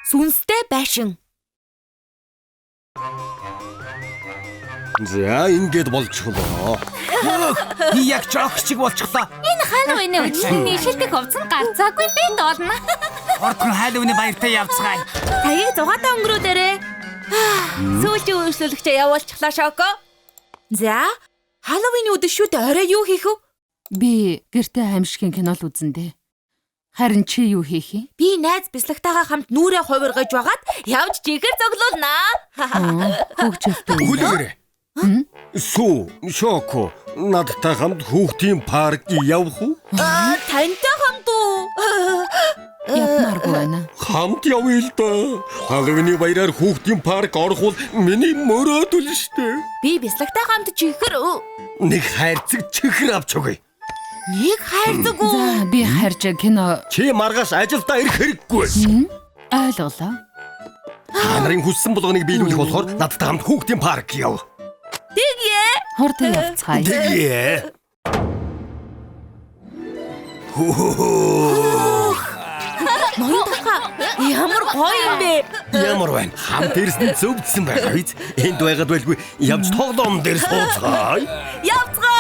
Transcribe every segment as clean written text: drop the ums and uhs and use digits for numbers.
Сүнстэй байшин. За ингээд болчихлоо. Яг жогчиг болчихлоо. Энэ Халлоуины өдрийн нийшилдэг хувцас нь гарцаагүй бид олно. Орхон Халлоуины баяртай явцгаая. Цагийг зугаатай өнгөрүүлээрэ. Сүүлийн үйлчлүүлэгчээ явуулчихлаа Шоко. За, Халлоуины өдөр шүү дээ. Орой юу хийх вэ? Би гэртээ аимшигын кинол үзнэ. Харин чи юу хийх юм? Би найз бяслагтайгаа хамт нүрээ хувиргаж байгаад явж жигээр зоглуулнаа. Хөгжөлтэй. Хүлээрээ. Шоко, надтай хамт хүүхдийн парк явах уу? Тантай хамт уу? Явмааргүй байна. Хамт явъя л да. Халлоуины баяраар хүүхдийн парк орох бол миний мөрөөдөл штэ. Би бяслагтай хамт чихэр. Нэг хайрцаг чихэр авч өгье. Нэг хайрцаг уу? За би харж кино Чи маргааш ажилдаа ирэх хэрэггүй. ойлголоо. Та нарын хүссэн болгоныг биелүүлэх болохоор надтай хамт хүүхдийн парк яв. Тэгье. Хурдан явцгаая. Тэгье. Ноён тахаа. Ямар гоё юм бэ? Ямар байна? Хамт ирсэн зөвдсөн байгаа биз? Энд байгаад байлгүй явж тоглоом дээр сууцгаая. Явцгаая.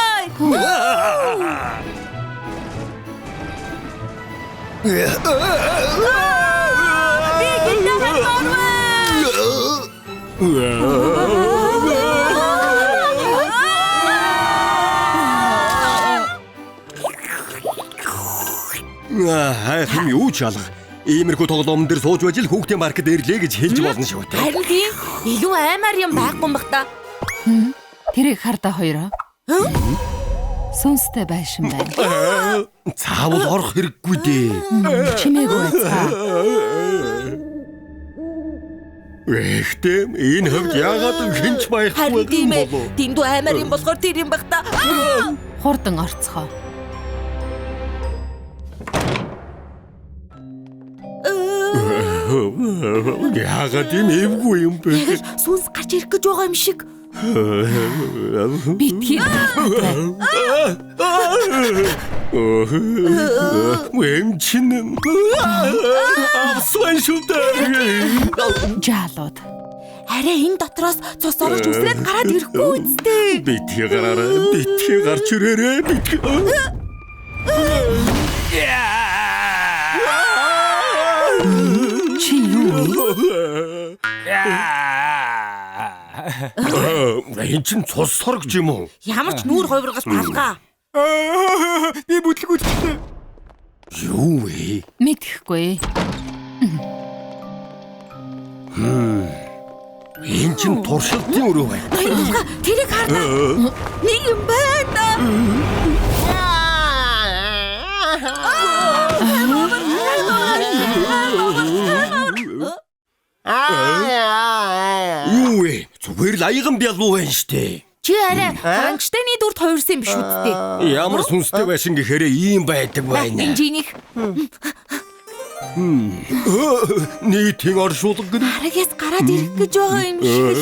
Би гинтэйгээ Хайхам юу ч алга. Иймэрхүү тоглоом дээр сууж байж л хүүхдийн паркд ирлээ гэж хэлж болно шүү дээ. Харин тийм илүү аймаар юм байхгүй юм бах та. Тэрийг хардаа хоёроо. Сүнстэй байшин байна. Цаавал орох хэрэггүй дээ. Чимээгүй байцгаа. Эхтэм энэ хөвд яагаад хинч байхгүй Харин тийм ээ. болов? Тэндүү аймаар юм болохоор тэр юм бах та. Хурдан орцгоо. Яагаад юм эвгүй юм бэ? Тэгэж сүнс гарч ирэх гэж байгаа юм шиг. Битгий. Эмчин. Жаалууд. Арай энэ дотроос цус орж үсрээд гараад ирэхгүй үсттэй. Битгий гараарай. Битгий гарч ирээрээ. Битгий. Чи юу вэ? Энэ чин цус соргож юм уу? Ямар ч нүүр хувиргаж балгаа. Би бүтлгүүлчихлээ. Юу вэ? Мэдхгүй. Энэ чин туршилтын өрөө байна. Тэрийг хардаа. Нэг юм байна. Юу вэ? Зүгээр л аяган бялуу байна штэ. Чи арай хангштайны дүрт хувирсан юм биш үсттэй. Ямар сүнстэй байшин гэхээр ийм байдаг байна. Инжиних Нийтийн оршуулга гэнэ. арагаас гараад ирэх гэж байгаа юм шиг.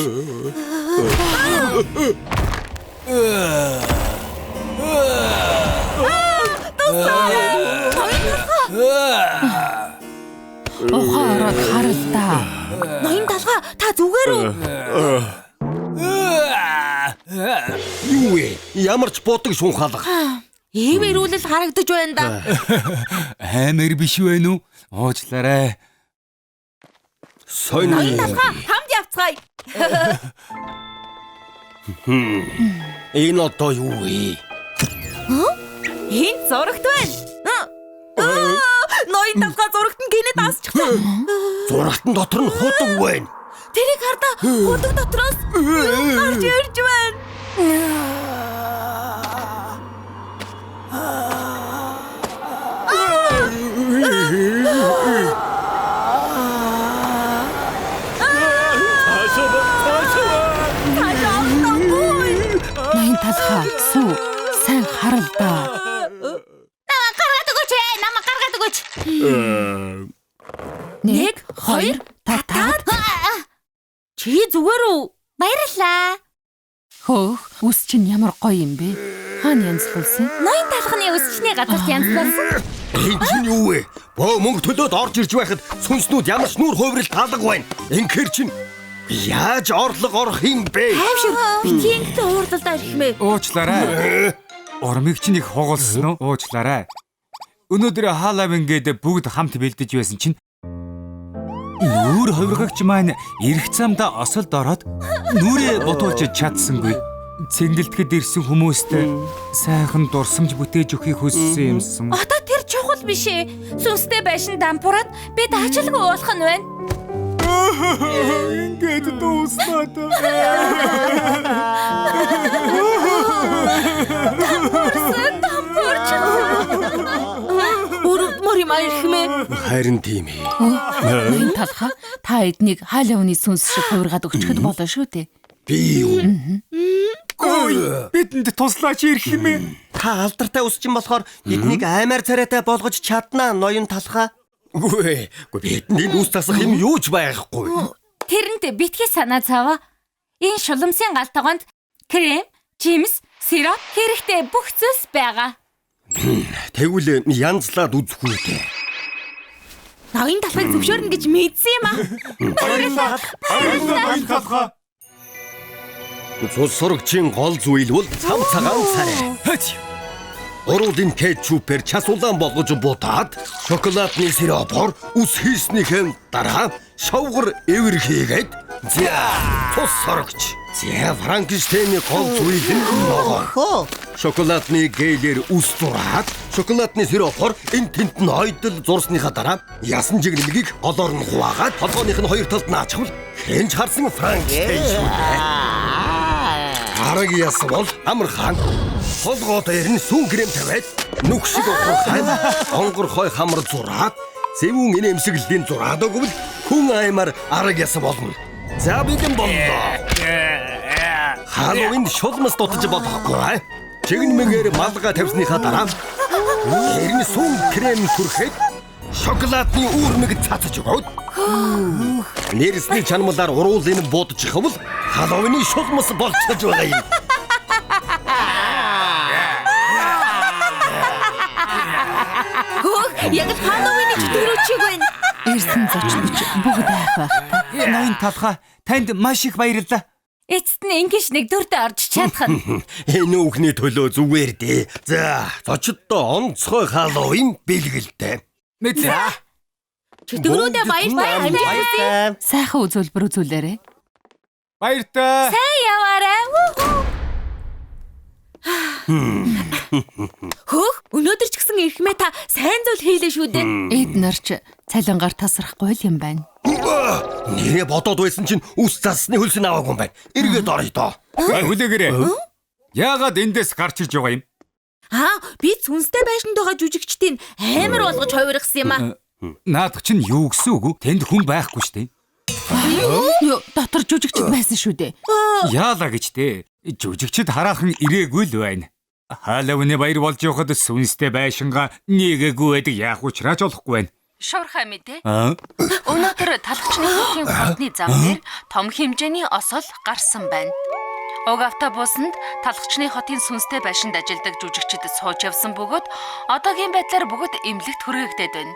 Ухаан ороод харалтаа. Ноён талгаа та зүгээр үү? Юу вэ? Ямар ч бодог шунхаалга. Ийм ирүүлэл харагдаж байна да. Аймаар биш вэ нү? Уучлаарай. Сойн. Ноён талгаа хамт явцгаая. Энэ одоо юу вэ? Энд зурагт байна. Ноён талгаа зурагт нь гинэд асчихсан. Зурагтан дотор нь худаг байна. Тэрийг хардаа худаг дотроос гарч ирж байна. Ноён талхаа сүү сайн харалдаа. Гаргаад өгөөч ээ. Намайг гаргаад өгөөч. 1 2 татаад Чи зүгээр үү? Баярлалаа. Хөөх, үс чинь ямар гоё юм бэ? Хаана янзлуулсан? Ноён талхны өсчний газарт янзлуулсан. Энэ чинь юу вэ? Бөө мөнгө төлөөд орж ирж байхад сүнснүүд ямар ч нүүр хувирал таалга байна. Инхээр чинь яаж орлого орох юм бэ? Аимшиг битгийгтэй уурдалдаа ирхмээ. Уучлаарай. Урмыг чинь их хугалсан уу? Уучлаарай. Өнөөдөр Халавин гээд бүгд хамт бэлдэж байсан чинь нүүр хувиргагч маань эрх замдаа осолд ороод нүрээ ботуулж чадсангүй. Цэнгэлдэхэд ирсэн хүмүүст сайхан дурсамж бүтээж өгөхийг хүссэн юмсан. Одоо тэр чухал биш ээ. Сүнстэй байшин дампуураад бид ажилгүй уулах нь байна. Ингээд дуусаад. Өрөвдмөр юм ирхмээ. Харин тийм ээ. Ноён талха та эднийг Халавины сүнс шиг хувиргаад өгчөхөд болоо шүү дээ. Би юу? Ой, бидэнд туслаач ирэх юм ээ. Та алдартай усчин болохоор биднийг аймаар царайтай болгож чаднаа ноён талхаа. Үгүй бидэнд ус тасах юм юу ч байхгүй. Тэрэнд битгий санаа цаава. Энэ шуламсын галтгоонд крем, жимс, сироп хэрэгтэй бүх зүйлс байгаа. Тэгвэл янзлаад үзэх үү дээ. Ноён талхыг зөвшөөрнө гэж мэдсэн юм аа. Ноён талхаа. Цус сурагчийн гол зүйл бол цав цагаан царай. Уруулын кетчупээр час улаан болгож бутаад шоколадны сиропор ус хийснийхэн дараа шавгар эвэр хийгээд цус сурагч. Франкенштейний гол зүйл нь ногоо. Шоколадны гээлээр ус зураад шоколадны сиропор энэ тент нь ойдол зурсныхаа дараа ясан жигнэлгийг олоор нь хуваагаад толгойных нь хоёр талд наачвал хэнч харсан Франкенштейн шүү дээ. Араг ясан бол амархан толгой дээр нь сүүн крем тавиад нүх шиг ухрахай онгор хой хамар зураад зэвүүн инээмсэглэлийн зураад өгвөл хүн аймаар араг ясан болно. За бидэн боллоо. Халуунд шулмас дутаж болохгүй. Чигнэмгээр малгай тавьсныхаа дараа эргэн сүүн крем түрхэд шоколадны үүрмэг цацаж өгөөд нэрсний чанамлаар уруулын буудаж хавал Халууны шулмас болчихж байгаа юм. Яг л Халууны чөтгөрөөчиг байна. Ирсэн зочнож бүгд айх байх. Ноён талхаа танд маш их баярлалаа. Эцэст нь ингэж нэг дүрдээ орж чадах нь. Энэ үхний төлөө зүгээр дээ. За, зочдоо онцгой Халууны бэлгэлтэй. Мэдээ. Чөтгөрөөдөө баярлалаа. Сайхан үзүүлбэр үзүүлээрэй. Баяртай. Сайн яваарай. Хөөх, өнөөдөр ч гэсэн ирхмээ та сайн зүйл хийлээ шүү дээ. Эд нарч цалингаар тасрахгүй л юм байна. Нэрээ бодоод байсан чинь ус засны хөлсөнд аваагүй юм байна. Эргээд орё доо. Хүлээгээрэй. Яагаад эндээс гарч иж байгаа юм? Би сүнстэй байшинд байгаа жүжигчдийн амар болгож хувиргасан юм аа. Наадах чинь юу гэсэн үг вэ? Тэнд хүн байхгүй шүү дээ. Юу, дотор жүжигчд байсан шүү дээ. Яалаа гэж дээ. Жүжигчд хараахан ирээгүй л байна. Халавны баяр болж явахад сүнстэй байшингаа нэгээгүй байдаг яах учраач болохгүй байна. Шуурхай мэдээ. Өнөөдөр талхчны хотын хотны зам дээр том хэмжээний осол гарсан байна. Уг автобусанд талхчны хотын сүнстэй байшинд ажилладаг жүжигчид сууж явсан бөгөөд одоогийн байдлаар бүгд эмнэлэгт хүргээгдээд байна.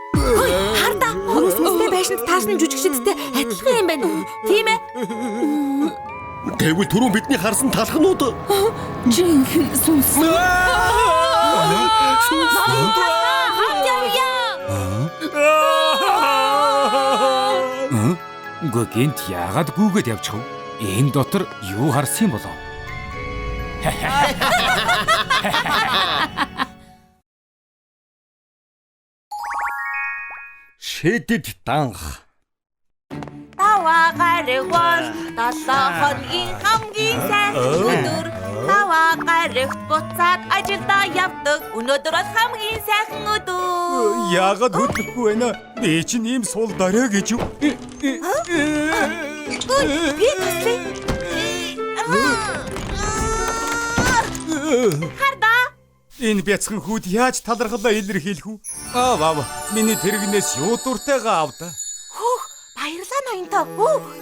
Хардаа сүнстэй байшинд таашны жүжигчдтэй адилхан юм байна. Тийм ээ. Тэгвэл түрүү бидний харсан талхнууд Жинхэнэ сүнс. Гэгэнт яагаад гүгээд явчих вэ? Энэ дотор юу харсан юм болов? шидэд данх. Таваа гариг бол 7 хоногийн хамгийн сайн өдөр. Таваа гаригт буцаад ажилдаа явдаг. Өнөөдөр бол хамгийн сайхан өдөр. Яагаад хөдлөхгүй байна? Би чинь ийм сул дараа гэж юу? Би туслая. Хардаа. Энэ бяцхан хүүд яаж талархлаа илэрхийлэх үү? Ваа. Миний тэрэгнээс юу дуртайгаа авда. Хөөх, баярлалаа ноёнтой.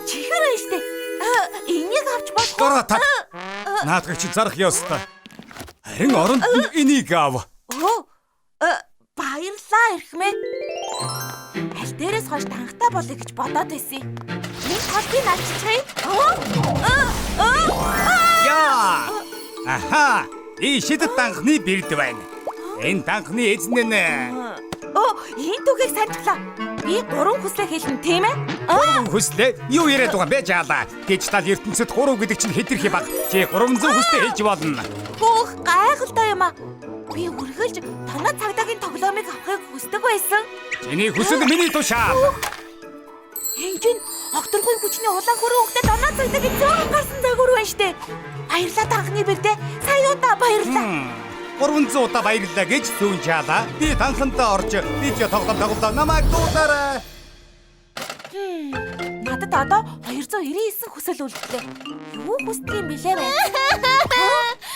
Чихэр өштэй. Энийг авч болох. Дороо та. Наадах чи зарах ёстой. Харин оронд нь энийг ав. Баярлаа эрхмээ. Аль дээрээс хойш танхтай болъё гэж бодоод байсан. Энэ толбыг авчихъя. Яа! Аха! Ишид танхны бэрд байна. Энэ танхны эзнэ нэ. Энэ түгийг санджлаа. Би 3 хүслээ хэлнэ, тийм ээ? Хүслээ юу яриад байгаа бэ жаалаа. Дижитал ертөнцид 3 гэдэг чинь хэтэрхий баг. Чи 300 хүслээ хэлж болно. Хөөх гайхалтай юм аа. Би үргэлж танаа цагдаагийн тоглоомыг авахыг хүсдэг байсан. Чиний хүсэл миний тушаал. Энэ чинь огторгүй хүчний улаан хөрөө хөвгөд танаа цагдаагийн зөөн гарсан загвар байна штэ. Баярлалаа танхны бэрдэ. Сая удаа баярлалаа. 300 удаа баярлалаа гэж зүүн чаалаа. Би танхантаа орж видео тоглоом тоглоо намайг дуудаарай. Надад одоо 299 хүсэл үлдлээ. Юу хүсдэг юм бэлээ вэ?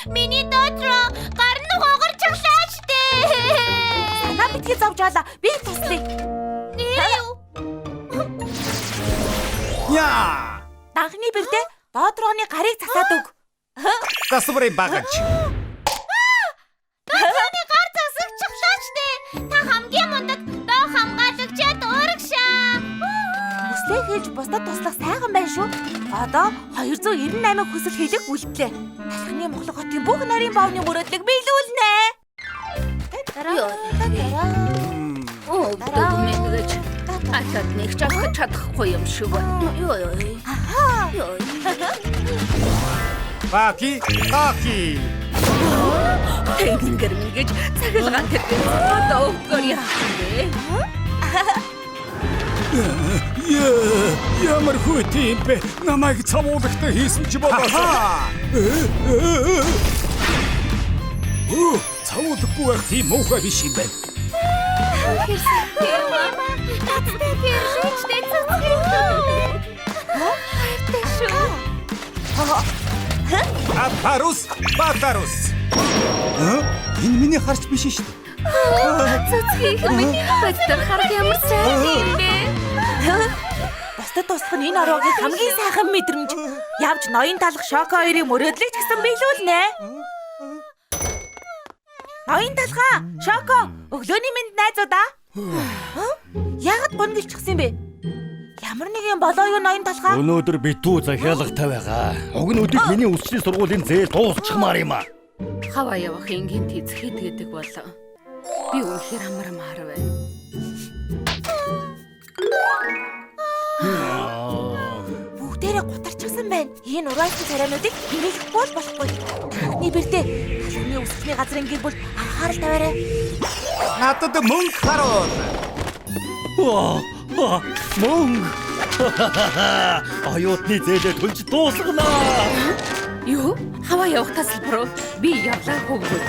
Миний дотроо гар нь хугарчихлаа штэ. Санаа битгий зовжоолаа. Би туслая. Яа! Танхны бэрдэ доотрооны гарыг засаад өг. Тасварын багаж. Таны гар засагчихлаа штэ. Та хамгийн мундаг доо хамгаалагчаад урагшаа. Хүслээ хэлж бусдад туслах сайхан байна шүү. Одоо 298 хүсэл хэлэх үлдлээ. Талхны Монгол хотын бүх нарийн баавны мөрөөдлөг биелүүлнэ. Дөгмэнгэж ахад нэг чамд чадахгүй юм шиг байна. Баки. Тэнгэр мэгэж цагалгаан тэргэн одоо өгдөр яах вэ? Ямар хөт юм бэ? Намайг цавуулагтай хийсэн чи болоосаа. Цавуулахгүй байх тийм муухай биш юм байна. Батарус. Энэ миний харч биш шүү дээ. Цэцгийх минь бастар харах ямар сайн юм бэ? Бусдад туслах нь энэ ороогийн хамгийн сайхан мэдрэмж. Явж ноён талах Шоко хоёрын мөрөөдлийг ч гэсэн биелүүлнэ. Ноён талхаа, Шоко, өглөөний мэнд найзуудаа. Яагаад гонглчихсан бэ? Ямар нэг юм болоо юу ноён талхаа? Өнөөдөр битүү захиалгатай байгаа. Уг нь өдөр миний өсчлийн сургуулийн зээл дуусчихмаар юм аа. Хаваа явах ингийн тэзхэд гэдэг бол би үнэхээр амармаар байна. Бүгдээрээ гутарчихсан байна. Энэ урайсан царайнуудыг хэмээх болохгүй. Танхны бэрдэ талхны өсөхний газрын гэр бүл анхаарал тавиарай. Надад мөнгө харуул. Мөнгө. Оюутны зээлээ төлж дуусганаа. Юу? Хаваа явах тасалбар уу? Би явлаа хөвгөө.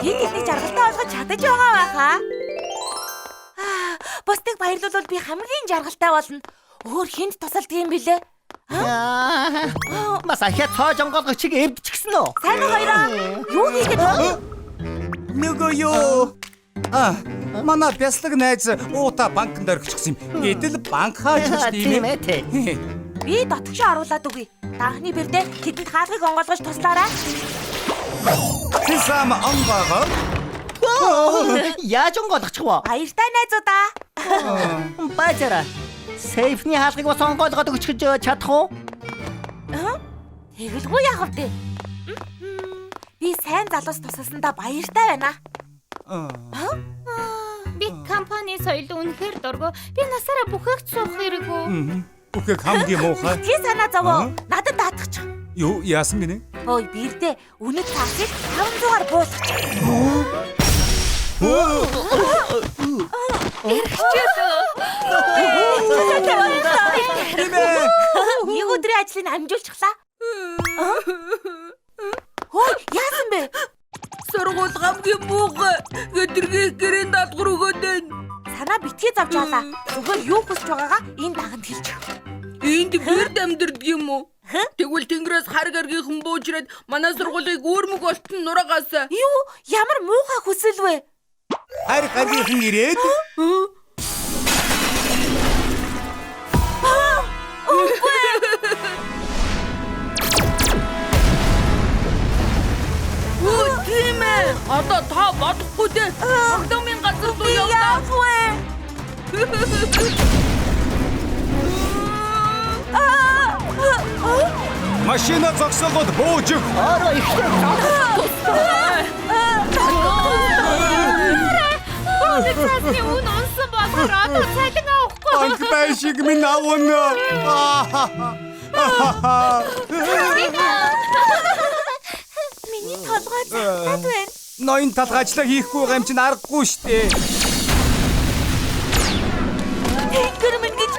Энийг жаргалтай болгож чадаж байгаа байхаа. Бусдыг баярлуулвал би хамгийн жаргалтай болно. Өөр хүнд тусалдаг юм бэлээ? Бас ахиа цоо жонгоолгочиг эвдчихсэн үү? Сайн уу хоёроо? Юу хийгээд байна? Нөгөө юу? Манай бяслаг найз уута банкнд орчихсон юм. Эдэл банк хааж Тийм ээ те. Би дотгошоо оруулаад үгүй. Танхны бэрдэ тэдэнд хаалгыг онгоолгож туслаарай. Сисам онгоогоо. Яаж онгоолгочих вэ? Баяртай найзуудаа. Баажара. Сейфний хаалгыг бас онгоолгоод өгч гэж чадах уу? Тэгэлгүй яах вэ? Би сайн залуус тусалсандаа баяртай байна. Би компани соёл үнэхээр дургу. Би насаараа бүхээгч суух хэрэггүй. Бүхэг хамгийн муухай. Тий санаа зовоо. Надад даатгач. Юу яасан гинэ? Ой бирдэ үнэт цаасыг 500-аар буулгач. Нэг өдрийн ажлыг амжуулчихлаа. Ой яасан бэ? Сургууль хамгийн муухай. Өдргийн гэрэн даалгавар өгөөд байна. Санаа битгий зовж байгаа. Зөвхөн юу хүсэж байгаагаа энэ даганд хэлчих. Энд бэрд амьдэрдэг юм уу? Тэгвэл тэнгэрээс хар гаргийнхан буужраад манай сургуулийг өөрмөг болтон нураагаас. Юу? Ямар муухай хүсэл вэ? Хар гаргийнхан ирээд Одоо та бодохгүй дээ. Огдомын газар руу явна. Яах вэ? Машина зогсоогоод бөөжөг. Ороо ихтэй. Цаасны үн унсан болоор одоо цалин авахгүй. Анхтай шиг минь авна. Миний толгой цагдаад байна. Ноён талгаачлаа хийхгүй байгаа юм чинь аргагүй штэ. Тэнгэр минь гэж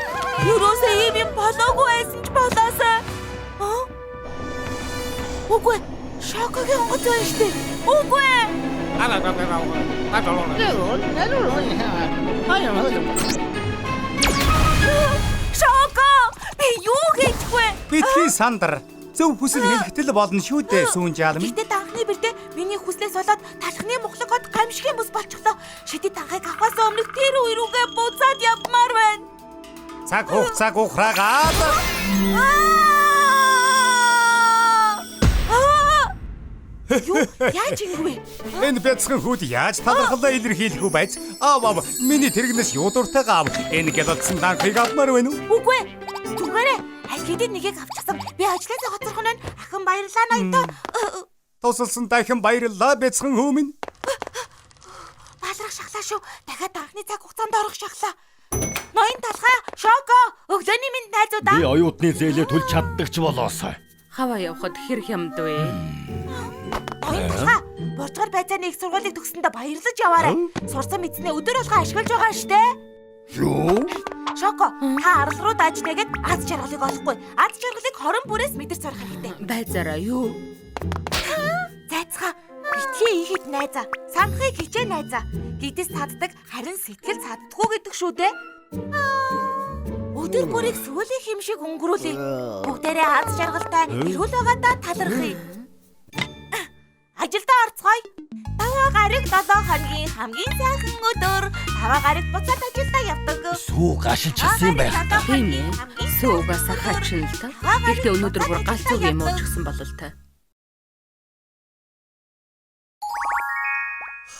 юусаа ийм болоогүй байсан ч болоосаа. Үгүй. Шокогийн онгоц байна штэ. Үгүй. Шоко! Би юу хийчихвэ? Битгий сандар. Зөв хүсэл хэлэхтэл болно шүү дээ сүүн жаалм. Гэтэ анхны бэрдэ миний хүслээс болоод талхны мухлагод гамшигын бус болчихлоо. Шидэт анхыг авахаас өмнө тэр үе рүүгээ буцаад явмаар байна. Цаг хугацааг ухраагаад Юу яаж ингэвэ? энэ бяцхан хүүд яаж талархлаа илэрхийлэх үү байц? Миний тэрэгнээс юу дуртайгаа энэ гэлодсон данхыг авмаар байна уу? Үгүй. Зүгээрээ аль хэдийн нэгийг авчихсан. Би ажлаасаа хоцорхон байна. Ахын баярлаа ноёнтой. Тусалсан дахин баярлалаа бяцхан хүү минь. Балрах шахлаа шүү. Дахиад анхны цаг хугацаанд орох шахлаа. Ноён талхаа, Шоко, өглөөний минь найзуудаа. Би оюутны зээлээ түлж чаддагч болоосоо. Хаваа явахад хэр хямд вэ? Ноён талхаа, борцгор байцааны их сургуулийг төгсөндөө баярлаж яваарай. Сурсан мэдснээ өдөр болго ашиглаж байгаа штэ. Юу? Шоко, та арал руу дааж нэгэд аз жаргалыг олохгүй. Аз жаргалыг хорон бүрээс мэдэрч сурах хэрэгтэй. Байзаараа юу? Зайцгаа, битгий ихэд найзаа, санахыг хичээ найзаа. Гидээс цаддаг, харин сэтгэл цаддаггүй гэдэг шүү дээ. Өдөр бүрийг сүүлийн хэм шиг өнгөрүүлье. Бүгдээрээ аз жаргалтай эрүүл байгаадаа талархъя. Ажилдаа орцгоё. Даваа гараг 7 хоногийн хамгийн сайхан өдөр. Даваа гараг буцаад ажилдаа явдаг. Сүү гашиж чадсан юм байх. Тийм ээ. Суугасаа хачин л та. Гэхдээ өнөөдөр бүр галзуу юм уучсан болол та.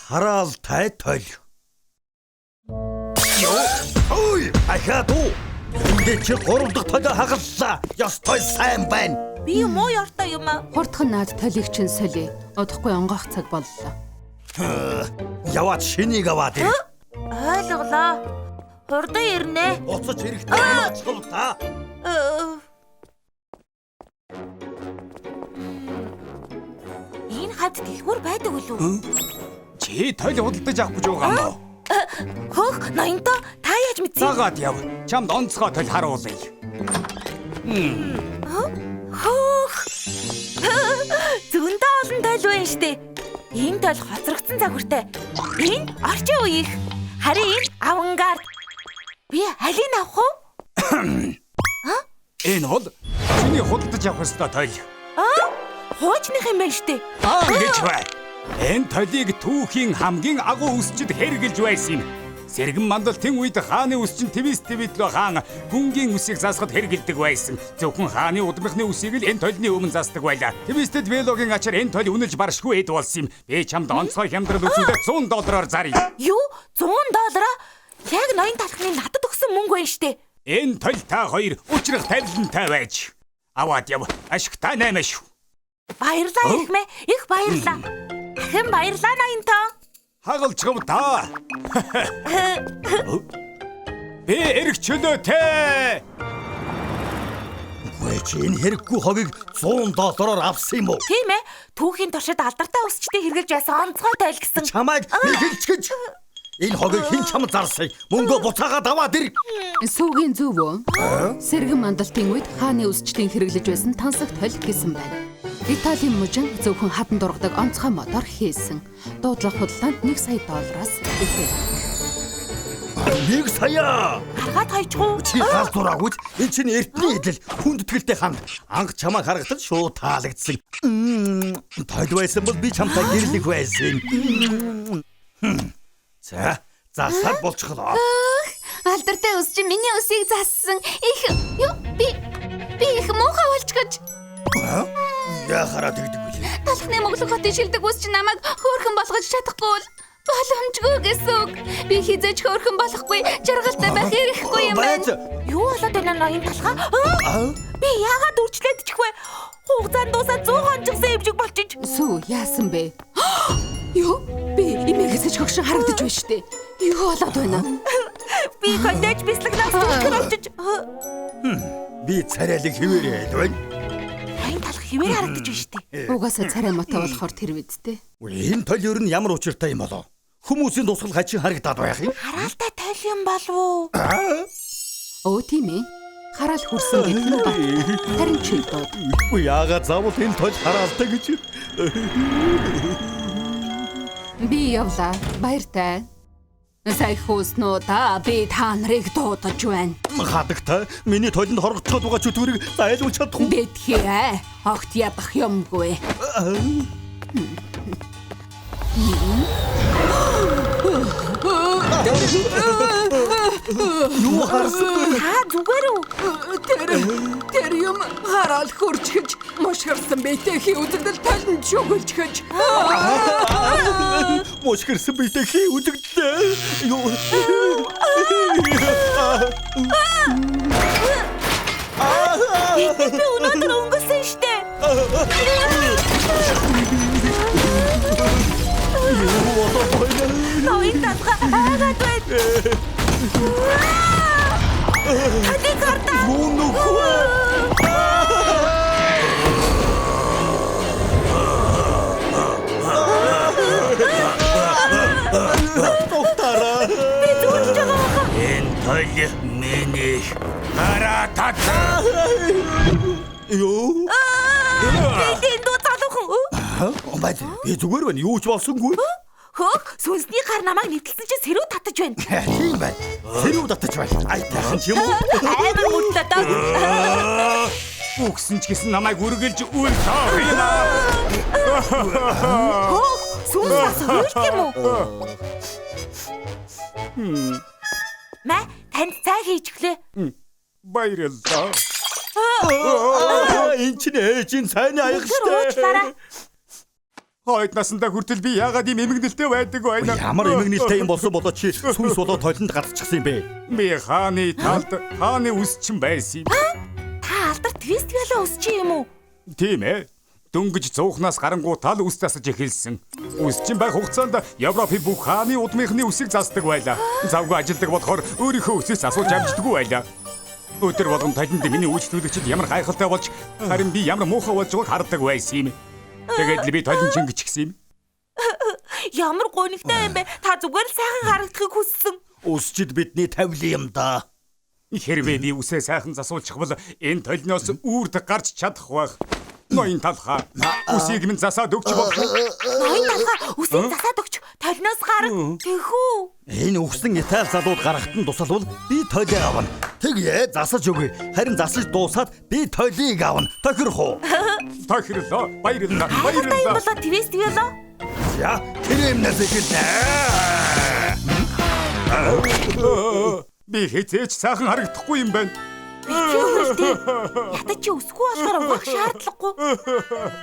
Хараал тай тойл. Ой, ахаадуу. Энд чи 3 дахь толио хагаллаа. Ёстой сайн байна. Би юм уу ёртой юм аа? Хурдхан наад толиг чин соли. Одохгүй онгоох цаг боллоо. Яваад шинийг аваад ир. Ойлголоо. Хурдан ирнэ. Уцаж хэрэгтэй болчихвол та. Энэ хад дэлгүүр байдаг үлээ. Чи тойл худалдаж авах гэж байгаа юм уу? Хөөх, ноёнтой та яаж мэдсэн? Цагаад яв. Чамд онцгой тойл харуулъя. Хөөх. Зөндөө олон тойл байна штэ. Энэ тойл хоцрогдсон загвартай. Энэ орчин үеих. Харин энэ авангард. Би алийг авах уу? Энэ бол чиний худалдаж авах ёстой тойл. Хуучных юм байна штэ. Гэж бай. Энэ толийг түүхийн хамгийн агуу үсчид хэрглэж байсан юм. Сэргэн мандалтын үед хааны үсчин твис твидлөө хаан гүнгийн үсийг засахад хэргэлдэг байсан. Зөвхөн хааны удмынхны үсийг л энэ толны өмнө засдаг байлаа. Твистэд велогийн ачаар энэ толь үнэлж баршгүй эд болсон юм. Би чамд онцгой хямдрал үзүүлээд $100 заръя. Юу? $100? Яг ноён талхны надад өгсөн мөнгө байна штэ. Энэ толь та хоёр учрах тавилантай байж. Аваад яв. Ашигтай наймаа шүү. Баярлаа ихмэ. Их баярлаа. Дахин баярлаа ноёнтой. Хагалцгав та. Би эргчлөөтэй. Үгүй чи энэ хэрэггүй хогийг $100 авсан юм уу? Тийм ээ. Түүхийн туршид алдартай үсчтэй хэрглэж байсан онцгой тойл гэсэн. Чамайг мэгэлчгэж. Энэ хогийг хэн чамд зарсан? Мөнгөө буцаагаад аваад ир. Сүүгийн зөв үү? Сэргэн мандалтын үед хааны үсчдийн хэрэглэж байсан тансаг толь гэсэн байна. Италийн мужин зөвхөн хатан дургадаг онцгой мотор хийсэн. Дуудлага худалдаанд $1 сая ихээ. 1 сая. Харгаад хайчгүй. Чи гал зураагүйд энэ чинь эртний эдэл хүндэтгэлтэй ханд. Анх чамаа харагдал шууд таалагдсан. Тойл байсан бол би чамтай гэрлэх байсан. За, засаад болчихлоо. Алдартай үс чи миний үсийг зассан. Би их муухай болчихож. Яхараа тэгдэг үү? талхны Монгол хотын шилдэг ус чи намайг хөөрхөн болгож чадахгүй бол боломжгүй гэсэн үг. Би хизээч хөөрхөн болохгүй, жаргалтай байх хэрэггүй юм байна. Юу болоод байна ноён талхаа? Би яагаад үрчлээдчих вэ? Хугацаанд дуусаад 100 хонжигсан юм шиг болчих. Сүү яасан бэ? Юу? Би имээгээсэж хөгшин харагдаж байна штэ. Юу болоод байна? Би коллеж бяцлагнаас түлхэр очиж. Би царайлаг хിവэрээд байна. Ноён талхаа хിവэр харагдаж байна штэ. Угаасаа царай мотой болохоор тэр үсттэй. Энэ тойл ер нь ямар учиртай юм болоо? Хүмүүсийн тусгал хачин харагдаад байх юм. Хараалтай тойл юм болов уу? Оо тийм ээ. Хараал хүрсэн гэх нь бат. Харин чи дод. Яагаад заавал энэ тойл хараалтай гэж? Би явлаа. Баяртай. Сайхууснуудаа би та нарыг дуудаж байна. Хадагтай миний тойлонд хоргоцоод байгаа чөтгөрийг зайлуулж чадахгүй. Бэтхээ. Огт ядах юмгүй. Юу харсан? Та зүгээр үү? Тэр юм хараал хурж гэж мошгорсон бэтэхи үзэгдэл талд шүглж гэж. Мошгорсон битэхи үзэгдлээ. Юу? Би өнөөдөр өнгөрсөн штэ. Ноён талхаа аагаад байна. Хadi карта. Доктора. Би зүгж байгаа. Энэ тойл миний хараа тат. Юу? Би дуу залуухан. Бай. Би зүгээр байна. Юу ч болсонгүй. Хөө, сүнсний гар намайг нэвтэлсэн чинь сэрүү татаж байна. Тийм байна. Сэрүү татаж байна. Ай таахан ч юм уу? Амар муудлаа даа. Үгсэн ч гэсэн намайг үргэлж үл тоо юм. Хөө, сүнс хөрх юм уу? Мэ, танд цай хийж өглөө. Баярлалаа. Энд чинь ээжийн цайны аяг Уучлаарай. Хойд насандаа хүртэл би яагаад ийм эмгэнэлтэй байдаг байна? Ямар эмгэнэлтэй юм болсон болоо чи сүнс болоо тойлонд гадчихсан юм бэ? Би хааны талд хааны үсчин байсан юм. Та алдар твист вялаа өсчих юм уу? Тийм ээ. Дөнгөж цуухнаас гарангуу тал үс засаж эхэлсэн. Үсчин байх хугацаанд Европын бүх хааны удмынхны үсийг засдаг байлаа. Завгүй ажилдаг болохоор өөрийнхөө үсээс асууж амждаггүй байлаа. Өдөр болгон талд миний үйлчлүүлэгчид ямар гайхалтай болж харин би ямар муухай болж байгааг хардаг байсан юм. Тэгээд л би толон чингэчихсэн юм. Ямар гонигтай юм бэ? Та зүгээр л сайхан харагдахыг хүссэн. Үсчид бидний тавилын юм да. Хэрвээ би үсээ сайхан засуулчих бол энэ толноос үрд гарч чадах байх. Ноён талхаа. Үсийг минь засаад өгч болох. Ноён талхаа үсийг засаад өгч толноос гараг. Тэхүү. Энэ үхсэн Итали залууд гарахтан тусалвал би тойлыг авна. Тэгээ засаж өгье. Харин засаж дуусаад би тойлыг авна. Тохирох уу? Тохирлоо. Баярлалаа. Та юм Баярлалаа. болоо твист вялаа. За, тэр юмнаас эхэлнэ. Би хизээч сайхан харагдахгүй юм байна. Би чи үлдээ. Ята чи өсгүй болохоор угаах шаардлагагүй.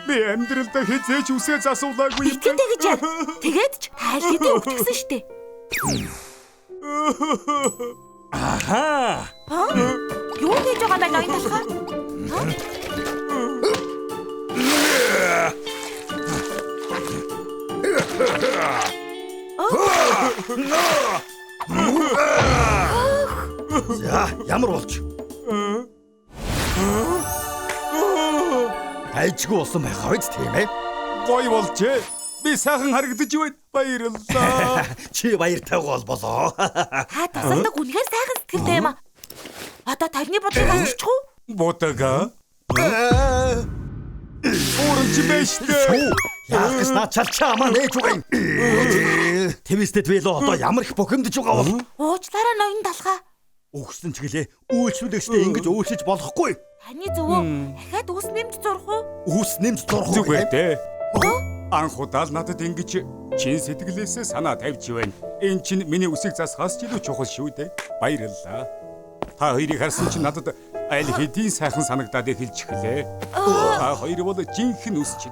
Би амьдралдаа хизээч үсээ засуулаагүй юм. Итгэдэй гэж яа. Тэгээд ч тайл хэдий өгчихсөн штэ. Аха. Юу хийж байгаа байна ноён талхаа? За, ямар болж? Айчгүй болсон байх хойд тийм ээ. Гой болжээ. Би сайхан харагдаж байна. Баярлалаа. Чи баяртай болоо. Та тасалдаг үнэхээр сайхан сэтгэлтэй юм аа. Одоо тарны бодлого авчих уу? Ботага. Оранж бэштэй. Яах гэж наад чалчаа маа нээж үгэн. Твистэд вэло одоо ямар их бухимдж байгаа бол. Уучлаарай ноён талхаа. Өгсөн ч гэлээ үйлчлүүлэгчтэй ингэж өөрчилж болохгүй. Таны зөвөө дахиад ус нэмж зурх уу? Үс нэмж зурх уу? Зүгээр дээ. Анх удаа л надад ингэж чин сэтгэлээсээ санаа тавьж байна. Энэ чинь миний үсийг засахаас ч илүү чухал шүү дээ. Баярлалаа. Та хоёрыг харсан чинь надад аль хэдийн сайхан санагдаад эхэлж эхлэв. Та хоёр бол жинхэнэ үсчид.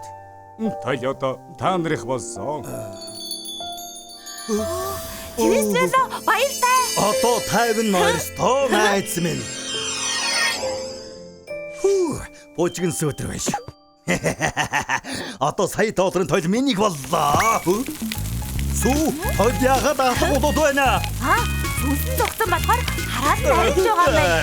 Тойота та нарыг болсон. Кристэло баяртай. Одоо 52 найз минь. Божигэн сөөдөр байж. Одоо сая долларын тойл минийг боллоо. Сүү, тойл яагаад ахгууд байна? Сүнсэн зогсон болохоор хараад найж байгаа юм байна.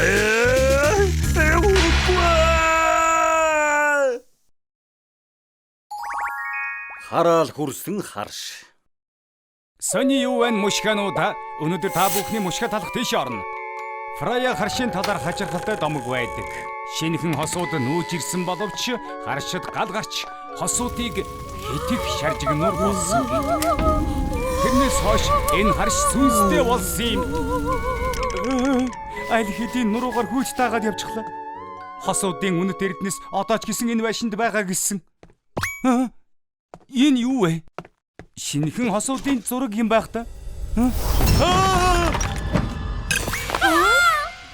Хараал хүрсэн харш. Сони юу вэ мушхануудаа? Өнөөдөр та бүхний мушха талах тийш орно. Фрая харшийн талаар хачирхалтай домог байдаг. Шинэхэн хосууд нүүж ирсэн боловч харшид гал гарч хосуудыг хэтих шаржигнуур болсон. Тэрнээс хойш энэ харш сүнстэй болсон юм. Аль хэдийн нуруугаар хүйж таагаад явчихлаа. Хосуудын үнэт эрдэнэс одоо ч гэсэн энэ байшинд байгаа гэсэн. Энэ юу вэ? Шинэхэн хосуудын зураг юм байх та.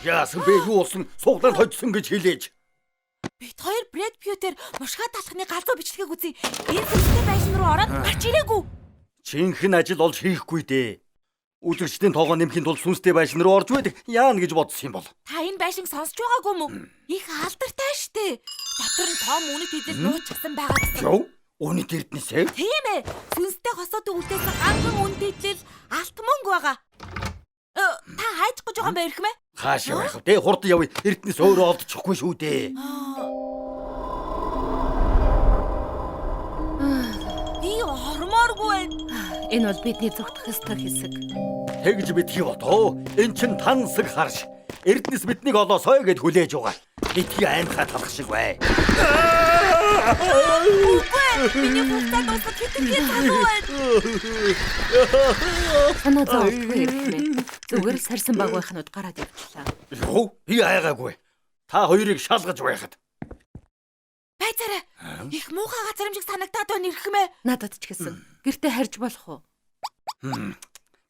Яасан бэ юу болсон? Суглаад хоцсон гэж хэлээж. Бид хоёр Брэд Пьютер мушгаа талхны галзуу бичлэгийг үзье. Энэ сүнстэй байшин руу ороод гарч ирээгүй. Чинхэн ажил олж хийхгүй дээ. Үлгэрчдийн тоогоо нэмхийн тулд сүнстэй байшин руу орж байдаг. Яана гэж бодсон юм бол. Та энэ байшин сонсч байгаагүй мүү? Их алдартай штэ. Дотор нь том үнэт идэл нууцсан байгаа гэсэн. Юу? Үнэт эрдэнэсээ? Тийм ээ. Сүнстэй хосоодын үлдээсэн ганцхан үнэт идэл алт мөнгө байгаа. Та хайж гэж байгаа юм байна ирэх мэ? Хаашаа байх вэ? Хурд явъя. Эрдэнэс өөрөө олдчихгүй шүү дээ. Би ормооргүй байна. Энэ бол бидний зүгтх ёстой хэсэг. Тэгж битгий бодоо. Эн чин тансаг харш. Эрдэнэс биднийг олоосой гэд хүлээж байгаа. Битгий аймхаа талах шиг бай. Миний хүүхдүүд усад хитгэн залуу байна. Санаа зовхгүй ирэх. Зүгээр сарсан баг байхнууд гараад явчлаа. Юу? Би айгаагүй. Та хоёрыг шалгаж байхад. Байцаараа. Их муухай газар юм шиг санагдаад байна ирэх мэ? Надад ч гэсэн. Гэртээ харж болох уу?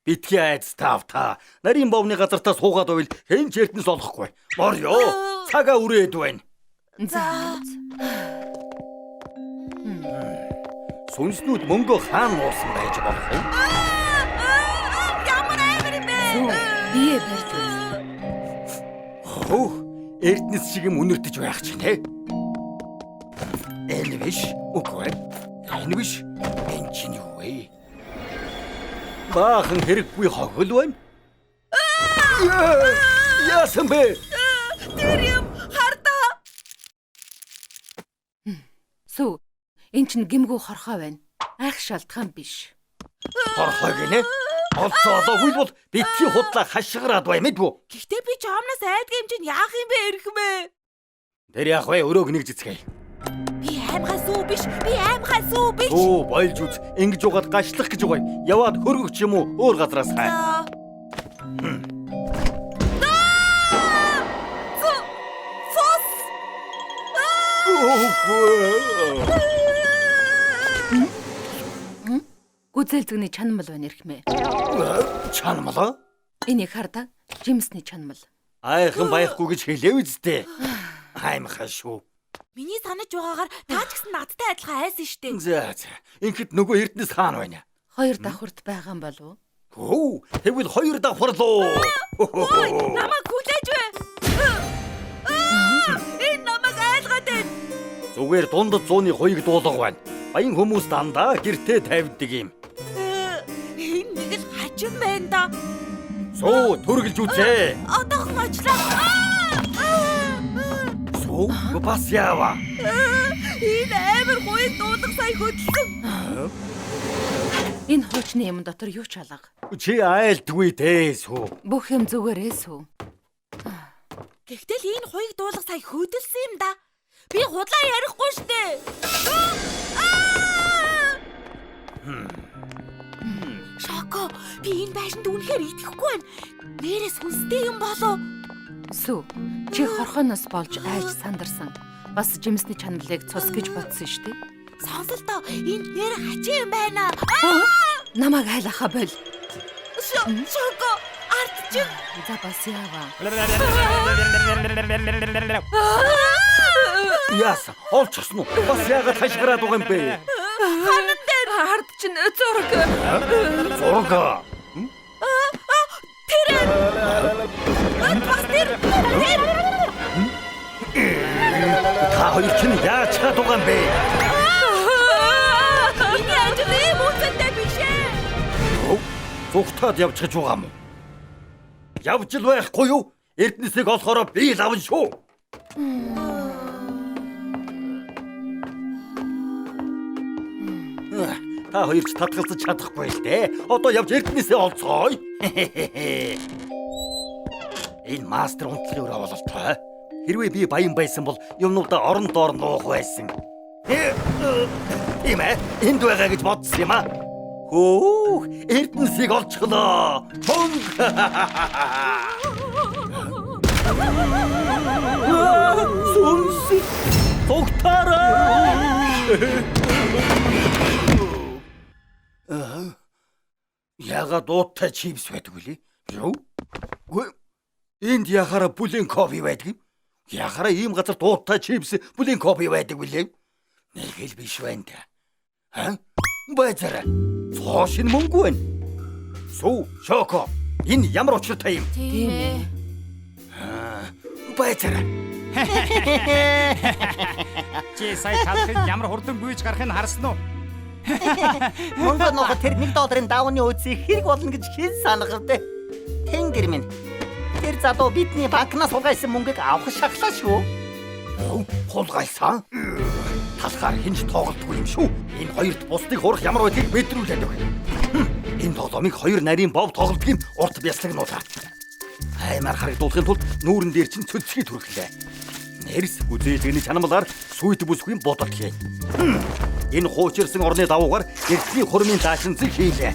Битгий айц тав та. Нарийн бовны газартаа суугаад байвал хэн ч эрдэнэс олохгүй. Морё. Цагаа үрээд байна. За. Сүнснүүд мөнгө хаан уусан байж болох юм. Ямар амар юм бэ? Бие барьж байна. Хөө, эрдэнэс шиг юм үнэртэж байх чинь те. Энэ биш. Үгүй. Энэ биш. Энэ чинь юу вэ? Баахан хэрэггүй хогол байна. Яасан бэ? Тэр юм хардаа. Сүү. Энд чинь гимгүү хорхоо байна. Айх шалтгаан биш. Хорхой гинэ. Олцоолоогүй бол битгий худлаа хашгираад бай мэдвүү. Гэхдээ би чамнаас айдгаа юм чинь яах юм бэ ирэх мэ? Тэр яах вэ? Өрөөг нэг зэцгээе. Би аймхай сүү биш. Би аймхай сүү биш. Оо, бойлж үз. Ингэж угаад гашлах гэж байгаа. Яваад хөргөгч юм уу? Өөр газраас хай. Сос. Гүзэл зүгний чанамал байна ирэх мэ. Чанамлаа? Энийг хардаа. Жимсний чанамал. Айхан байхгүй гэж хэлээ үсттэй. Аймхаа шүү. Миний санаж байгаагаар та ч гэсэн надтай адилхан айсан штэ. За. Ингээд нөгөө эрдэнэс хаан байна. Хоёр давхурд байгаа юм болов уу? Хөө, тэгвэл хоёр давхарлоо. Намайг хүлээж бай. Энэ намайг айлгаад байна. Зүгээр дундад 102-ыг дуулга байна. Баян хүмүүс дандаа гэртээ тавьдаг юм. Энэ нэг л хажим байна да. Суу, төргөлж үзээ. Одоохон очлаа. Суу, бас яава. Энэ амар гоё дуулга сая хөдөлсөн. Энэ хуучны юм дотор юу ч алга. Чи айлдгүй дээ сүү. Бүх юм зүгээрээ сүү. Гэхдээ л энэ хоёрыг дуулга сая хөдөлсөн юм да. Би худлаа ярихгүй штэ. Шоко, би энэ байшинд үнэхээр итгэхгүй байна. Нэрээ сүнстэй юм болоо. Сүү. Чи хорхоноос болж айж сандарсан. Бас жимсний чаналыг цус гэж бодсон шүү дээ. Сонсолтоо энд нэр хачи юм байна. Намайг айлаха бол. Шоко, ард чинь. За бас яава. Яасан, олчихсон уу? Бас яагаад хашгираад байгаа юм бэ? Ханан дээр Ард чинь зураг. Зураг. бас тэр Та хоёр чинь яаж чадах байгаа юм бэ? миний ажлын мууцтай биш ээ. Зүгтаад явж гэж байгаа юм уу? Явж л байхгүй юу? Эрдэнэсийг олохороо би л авна шүү. Та хоёр ч татгалзаж чадахгүй л дээ. Одоо явж эрдэнэсээ олцгоё. Энэ мастер унтлагын өрөө бололтой. Хэрвээ би баян байсан бол юмнуудаа орон доор нуух байсан. Тийм ээ. Энд байгаа гэж бодсон юм аа. Хөө, эрдэнэсийг олчихлоо. Бонг. Сүнс. Тогтараа. Ягаад ууттай чипс байдаг вэ? Юу? Энд яхара бүлийн кофе байдаг юм? Яхара ийм газар ууттай чипс бүлийн кофе байдаг вэ? Нэг л биш байна да. Ха? Базара. Цоошин мөнгө байна. Сүү, шоко. Энэ ямар учиртай юм? Тийм ээ. Базара. Чи сая талхын ямар хурдан гүйж гарахыг харсан уу? Мөнгө нөх тэр $1 давны үсийг хэрэг болно гэж хэн санах вэ? Тэнгэр минь. Тэр задуу бидний банкнаас суулгасан мөнгөийг авах шаглаа шүү. Хулгайсан. Талхаар хинж тоглолтгүй юм шүү. Энэ хоёрт бусдыг хурах ямар байдгийг мэдрүүлээд өг. Энэ тоглоомыг хоёр нарийн бов тоглолтгийн урт бяслагнуулаа. Аймаар харагдуулахын тулд нүүрэн дээр чинь цөлцгий түрхлээ. Нэрс үзээжгний чанамлаар сүйт бүсгүй бодолт хий. Энэ хуучирсан орны давуугаар эртний хурмын даашинцыг хийлээ.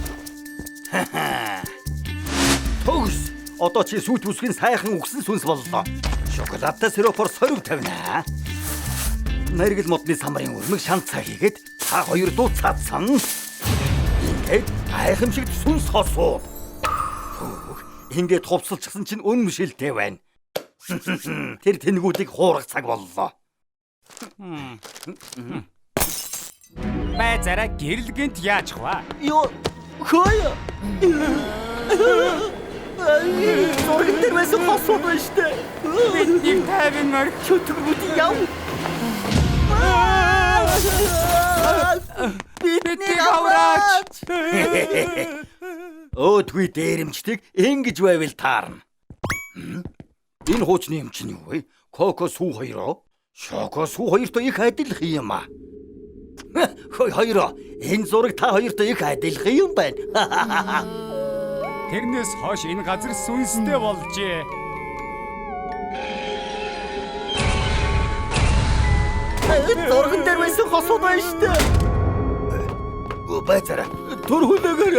Төгс. Одоо чи сүйт бүсгийн сайхан үгсэн сүнс боллоо. Шоколадтай сиропор сорив тавина. Наргил модны самрын өрмөг шанцаа хийгээд та хоёр дуу цаадсан. Ингээд гайхамшигт сүнс хосуу. Ингээд хувцалчихсан чинь үнэмшилтэй байна. Тэр тэнгүүдийг хуурах цаг боллоо. Базара гэрэлгэнд яачих вэ? Ёо. Хөөе. Зурган дээр байсан хосууд байна штэ. Бидний тайван мөр Чөтгүүд яв. бидний авраач. Өөдгүй дээрэмчдэг ингэж байвал таарна. Энэ хуучны юм чинь юу вэ? Коко сүү хоёроо. Шоко сүү хоёртой их адилх юм аа. Хоёроо. Энэ зураг та хоёртой их адилх юм байна. Тэрнээс хойш энэ газар сүнстэй болжээ. Зурган дээр байсан хосууд байна штэ. Базара. Төрхөлөөгөр.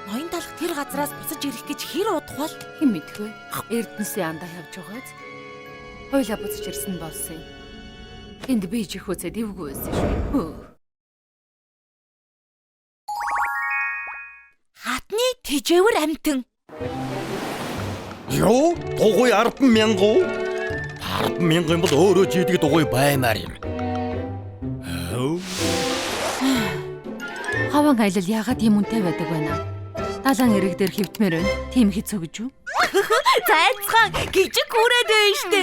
Ноён талх тэр газраас буцаж ирэх гэж хэр удах бол? Хэн мэдэх вэ? Эрдэнэсийн андаа явж байгааз. Хойлоо буцаж ирсэн болсон юм. Энд би чих үсэд ивгүй байсан шүү. Хатны тэжээвэр амтэн. Юу? Дугуй 10,000. 10,000 бол өөрөө жийдэг дугуй баймаар юм. Хаван аялал яагаад ийм үнэтэй байдаг вэ наа? Далайн эрэг дээр хөвтмөр байна. Тийм хэцүү гэж юу? Зайцхан гिजиг хүрээд байна штэ.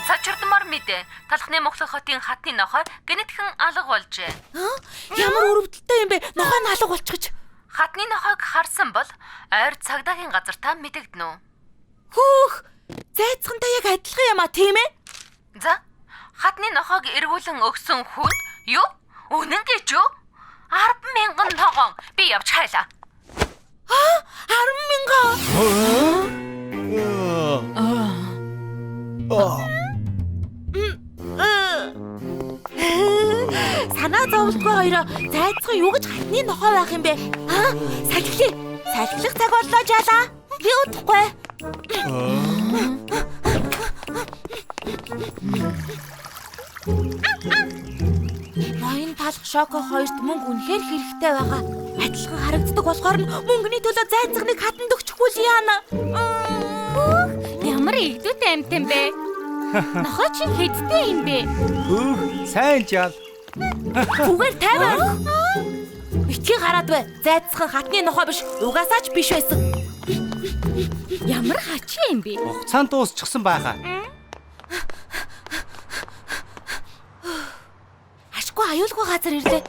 Цачирдмар мэдээ. Талхны Мохлог хотын хатны нохой генетхэн алга болжээ. Ямар өрөвдөлттэй юм бэ? Нохой нь алга болчихж. Хатны нохойг харсан бол ойр цагдаагийн газар та мэдэгдэнэ үү? Хөөх! Зайцхантай яг адилхан юм а, тийм ээ? За, хатны нохойг эргүүлэн өгсөн хүн юу? Үнэн гэж юу? 10,000 ногоон би явж хайлаа. 10,000. Санаа зовлтгүй хоёроо зайцхан юу гэж хатны нохой байх юм бэ? Салхилээ. Салхилах цаг боллоо жаалаа. Би удахгүй. Ноён талх шоко хоёрт мөнгө үнэхээр хэрэгтэй байгаа. Адилхан харагддаг болохоор нь мөнгөний төлөө зайцхныг хатанд өгчихгүй л яана. игдүүтэй амт юм бэ? Нохоо чи хэдтэй юм бэ? Хөөх, сайн жаал. Зүгээр тайван. Битгий гараад бай. Зайцхан хатны нохоо биш. Угаасаа ч биш байсан. Ямар хачи юм бэ? Хугацаанд дуусчихсан байхаа. Ашгүй аюулгүй газар ирлээ.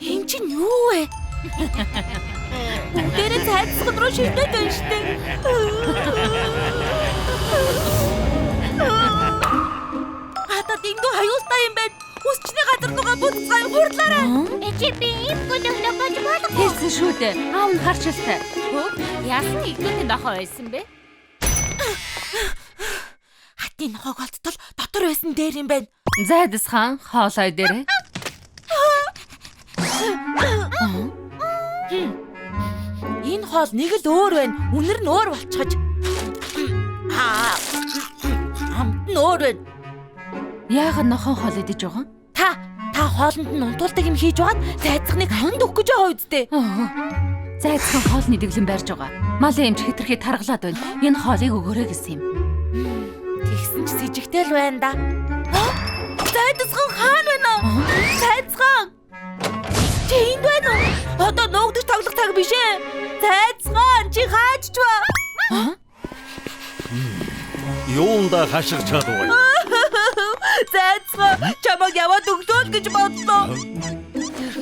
Энд чинь юу вэ? Бүгдээрээ цайцсан руу шилдээд байна штэ. Хата дэндүү аюултай юм байна. Үсчний газар нугаа буцгаа хурлаарай. Чи би ийм гөлөглөө бож болох. Хэлсэн шүү дээ. Аав нь харчилтай. Яасан игдүүтэй нохоо байсан бэ? Хатны нохоог олдтол дотор байсан дээр юм байна. Зайдас хаан хоолой дээрээ. Энэ хоол нэг л өөр байна. Үнэр нь өөр болчихож. Амт нь өөр байна. Яагаад нохоо хоол идэж байгаа? Та хоолнд нь унтуулдаг юм хийж байгаад зайцхныг ханд өгөх гэж байгаа үсттэй. Зайцхан хоолны дэглэн барьж байгаа. Малын эмч хэтэрхий таргалаад байна. Энэ хоолыг өгөөрэй гэсэн юм. Тэгсэн ч с ิจ гтэл байна да. Зайцхан хаана байна уу? Зайцхан. Чи энд байна уу? Одоо нуугдаж тоглох цаг биш ээ. Зайцхан чи хаачч ба. Юунда хашиг чадваа. Зайцхан чамайг яваад өглөөл гэж бодлоо.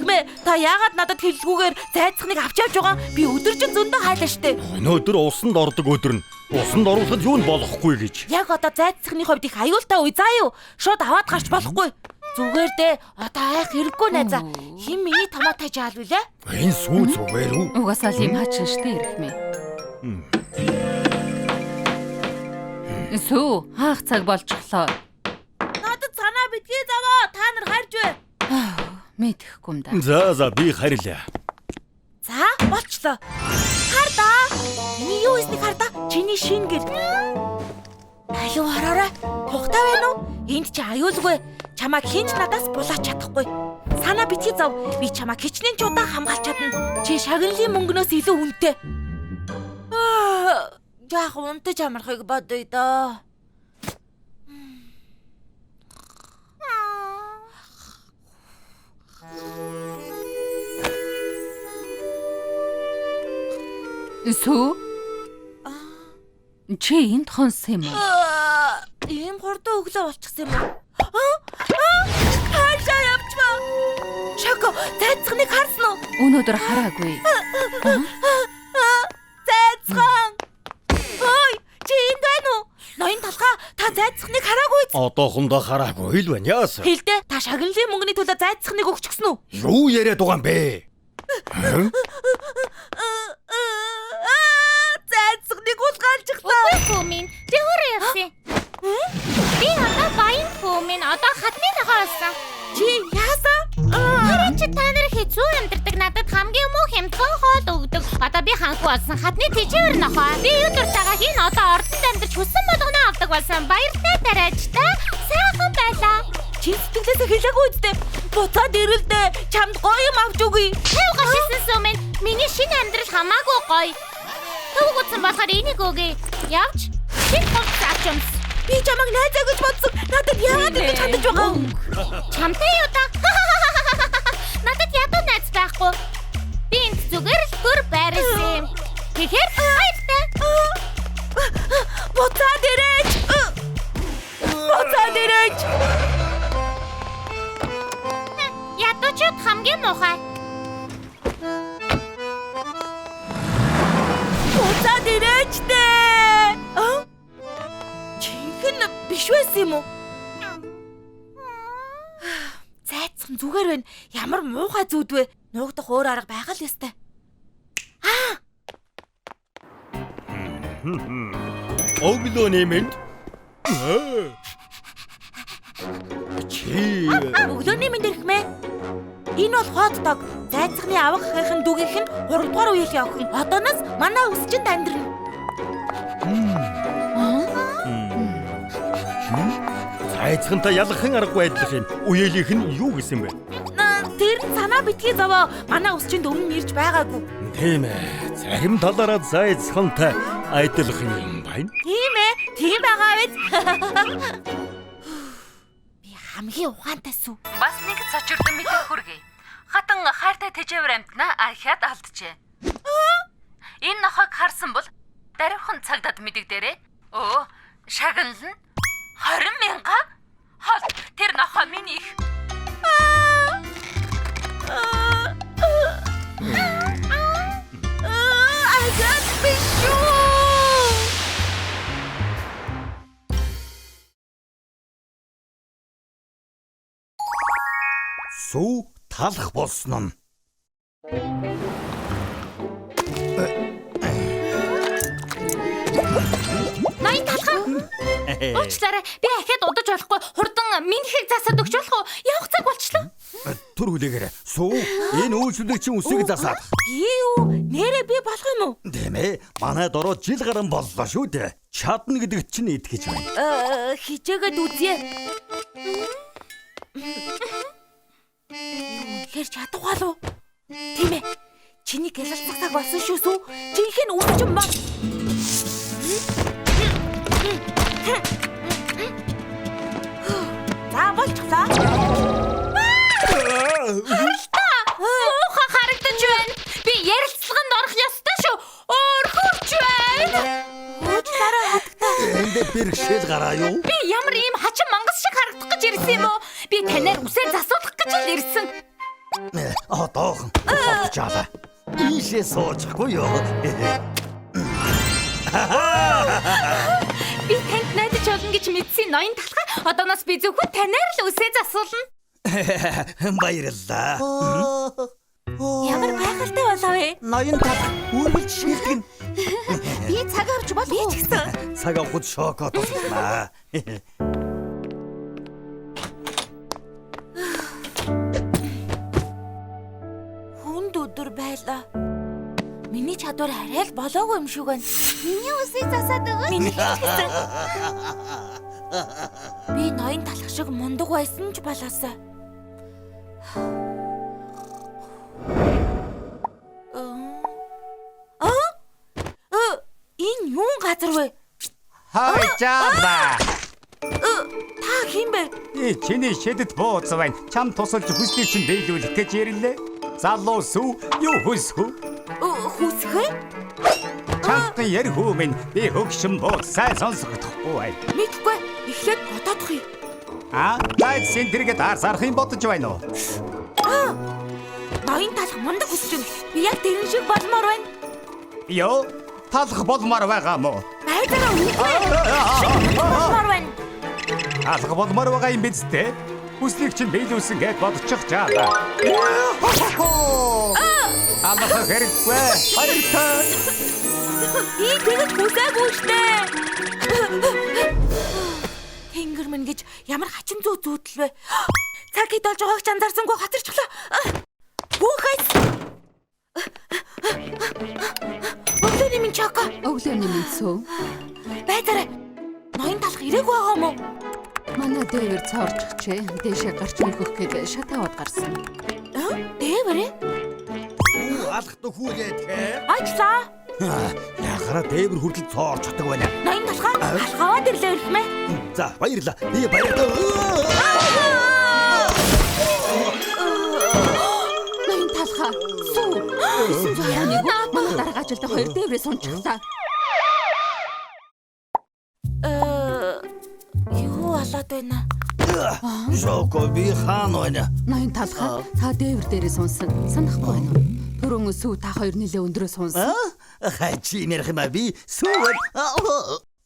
Мэ та яагаад надад хэллгүүгээр зайцхныг авч явж байгаа? Би өдөржин зөндөө хайлаа штэ. Өнөөдөр усанд ордог өдөр нь. Усанд оруулахад юу нь болохгүй гэж. Яг одоо зайцхны хувьд их аюултай үе заа юу? Шууд аваад гарч болохгүй. Зүгээр дээ. Одоо айх хэрэггүй найзаа. Хин миний томоотой жаал үлээ? Энэ сүү зүгээр үү? Угаасаа л юм хачин штэ ирэх мэ. Сүү, хаах цаг болчихлоо. Надад санаа битгий заваа. Та нар харж бай. Мэдэхгүй юм да. За би харилаа. За, болчлоо. Хар да. Миний юу хийснийг хар да. Чиний шин гэр. Аюу хараарай. Тухтай байна уу? Энд чи аюулгүй. Чамайг хинч надаас булаач чадахгүй. Санаа битгий зав. Би чамайг хичнээн ч удаан хамгаалж чадна. Чи шагналын мөнгнөөс илүү үнэтэй. Яг унтаж амархыг бодъё доо. Сүү? Чи энд хонсон юм уу? Ийм хурдан өглөө болчихсон юм уу? Хаашаа явчихваа? Шоко, зайцхныг харсан уу? Өнөөдөр хараагүй. Зайцхан! Ой, чи энд байна уу? Ноён талхаа, та зайцхныг хараагүй. Одоохондоо хараагүй л байна яасан. Хэлдэ, та шагналын мөнгөний төлөө зайцхныг өгчихсөн үү? Юу яриад байгаа юм бэ? Зайцхныг улгаалчихлаа. Үгүй хүмин. Чи өөрөө явсан. Би одоо баян хүмин. Одоо хатны нохоо олсон. Чи яасан? Харин чи та нар хэцүү амьдардаг надад хамгийн муу хямдхан хоол өгдөг. Одоо би ханху болсон хатны тижээр нохоо. Би юу дуртайгаа хин одоо ордонд амьдарч хүссэн болгоно авдаг болсон. Баяртай тариач та. Сайхан байлаа. Чи сэтгэлээсээ хэлээгүй үстэй. Буцаад ирэлдэ. Чамд гоё юм авч өгье. Тэв гашилсан сүмэн. Миний шинэ амьдрал хамаагүй гоё. Төвөг утсан болохоор энийг өгье. Явж. Хэн болчих авч юмс. Би чамайг найзаа гэж бодсон. Надад яагаад ингэж хандаж байгаа юм? Чамтай юу та? Надад ядуу найз байхгүй. Би энд зүгээр л бүр байрсан юм. Тэгэхээр баяртай. Буцаад ирээч. Буцаад ирээч. Ядуучууд хамгийн муухай. Буцаад ирээч дээ. Чихэн биш байсан юм уу? Зайцхан зүгээр байна. Ямар муухай зүуд вэ? Нуугдах өөр арга байгаа л ёстой. Өглөө нэмэнд. Чи Өглөөний мэнд ирэх мэ. Энэ бол хот дог. Зайцхны авах ахын дүгийнх нь 3 дугаар үеийн охин. Одооноос манай өсчөнд амьдрна. Зайцхантай ялахын аргагүй адилхан юм. Үеэлийнх нь юу гэсэн бэ? Тэр санаа битгий зовоо. Манай усчинд өмнө ирж байгаагүй. Тийм ээ. Зарим талаараа зайцхантай айдлах юм байна. Тийм ээ. Тийм байгаа биз. Би хамгийн ухаантай сүү. Бас нэг цочирдон мэдээ хүргэе. Хатан хайртай тэжээвэр амтнаа ахиад алдчихэ. Энэ нохойг харсан бол даривхан цагдаад мэдэгдэрээ. Өө, шагнал нь 20,000. Хол тэр нохой миний их. Ажаад биш шүү. Сүү талах болсон нь. Ноён талхан. Уучлаарай. Би ахиад удаж болохгүй. Хурдан минийхийг засаад өгч болох уу? Явах цаг болчихлоо. Түр хүлээгээрэй. Сүү энэ үйлчлэгчийн үсийг засаад. Би юу? Нэрээ би болох юм уу? Тийм ээ. Манай дороо жил гарan боллоо шүү дээ. Чадна гэдэг чинь итгэж байна. Хичээгээд үзье. Хэр чадах болов? Тийм ээ. Чиний гялалцах цаг болсон шүү сүү. Жинхэнэ үсч юм ба. За болчихлоо. Муухай харагдаж байна. Би ярилцлаганд орох ёстой шүү. Өөрхөж байна. Уучлаарай хатагтай. Энд бэрхшээл гараа юу? Би ямар ийм хачин мангас шиг харагдах гэж ирсэн юм уу? Би танаар үсээ засуулах гэж л ирсэн. Одоохон болчихлоо. Ийшээ суучихгүй юу? Би танд найдаж болно гэж мэдсэн ноён талхаа. Одооноос би зөвхөн танаар л үсээ засуулна. Баярлалаа. Ямар гайхалтай болов ээ. Ноён талх үргэлж шилтгэн. Би цаг авч болох уу? Гэсэн. Цаг авахд шокоо туслаа. Хүнд өдөр байлаа. Миний чадвар арай л болоогүй юм шиг байна. Миний үсийг засаад өгөө. Миний гэсэн. Би ноён талх шиг мундаг байсан ч болоосаа. Энэ юун газар вэ? Хайжаалаа. Та хин бэ? Чиний шидэд бууз байна. Чам тусалж хүслийг чинь биелүүлэх гэж ярьлаа. Залуу сүү юу хүсв? Хүсхээ? Чамтай ярих үү минь би хөгшин бууз сайн сонсохдохгүй бай. Мэдгүй. Эхлээд бодоодох юм. Тайд сэнтэргээ дарсарах юм бодож байна уу? Ноён талх мундаг хүсчин. Би яг тэрэн шиг болмоор байна. Йоо, талах болмоор байгаа мó. Байдараа үгүй. Болмоор байна. Алга болмоор байгаа юм биз дээ. Хүслийг чинь биелүүлсэн гэж бодчих жаалаа. Амах хэрэггүй. Баяртай. Би тэгэж хүсээгүй штэ. Тэнгэр мэн гэж ямар хачин зүү зүүдэл вэ? Цаг хэд болж байгааг ч анзаарсангүй хатарчлаа. Бүхэс. Өглөөний минь чака. Өглөөний минь сүү. Байдараа. Ноён талх ирээгүй байгаа юм уу? Манай дээвэр цоорчгчээ. Дээшээ гарч мөхөх гээд шатаваад гарсан. Дээвэрээ? Алхах хүүгээд хэ. Ажлаа. Яхара дээвэр хүртэл цоорчдаг байна. Ноён талхаа алхаваад ирлээ үлмэ. За баярлалаа. Би баярлалаа. Ноён талхаа. Сүү. Нэг манай дарга ажилдаа хоёр дээврээ сунчихлаа. Юу болоод байна? Шоко би хаан байна. Ноён талхаа. Та дээвэр дээрээ сунсан. Санахгүй байна уу? Түрүүн сүү та хоёр нэлээ өндрөө сунсан. Хачи нэрхмэ би сүүр.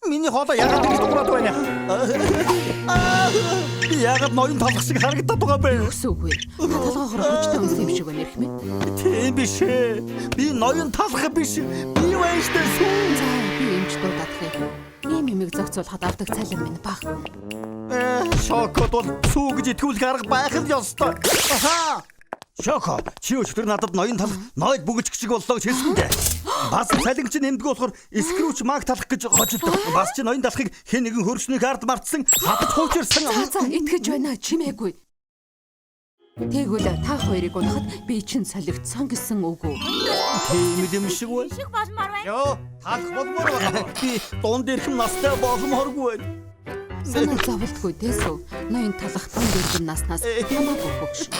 Миний хоолой ягаад ингэж дуурайд байна? Би ягаад ноён талх шиг харагдаад байгаа бэ? Өсөөгүй. Толгоогоор хүчтэй үнс юм шиг байна ярих мэд. Тийм биш ээ. Би ноён талх биш. Би вайштай сүү. За би эмч дуудах юм. Ийм юмэг зохицуулахад авдаг цалин минь бага. Шокод бол сүү гэж итгүүлэх арга байх л ёстой. Аха. Шоко, чи өчтөр надад ноён талх ноёд бүгэлч шиг боллоо гэж хэлсэн дээ. Бас цалин чинь нэмдэг болохоор скрүүч маг талах гэж хожилдог. Бас чи ноён талхыг хэн нэгэн хөршнийг ард мартсан хатаж хуучирсан. За итгэж байна чимээгүй. Тэгвэл та хоёрыг унахад би чинь солигдсон гэсэн үг үү? Тийм юм шиг байна. Шиг болмоор байна. Йоо, талах болмоор байна. Би дунд ирэх настай боломжгүй байна. Санаа зовлтгүй дэсв. Ноён талах дунд иргэн наснаас хамаагүй хөгш.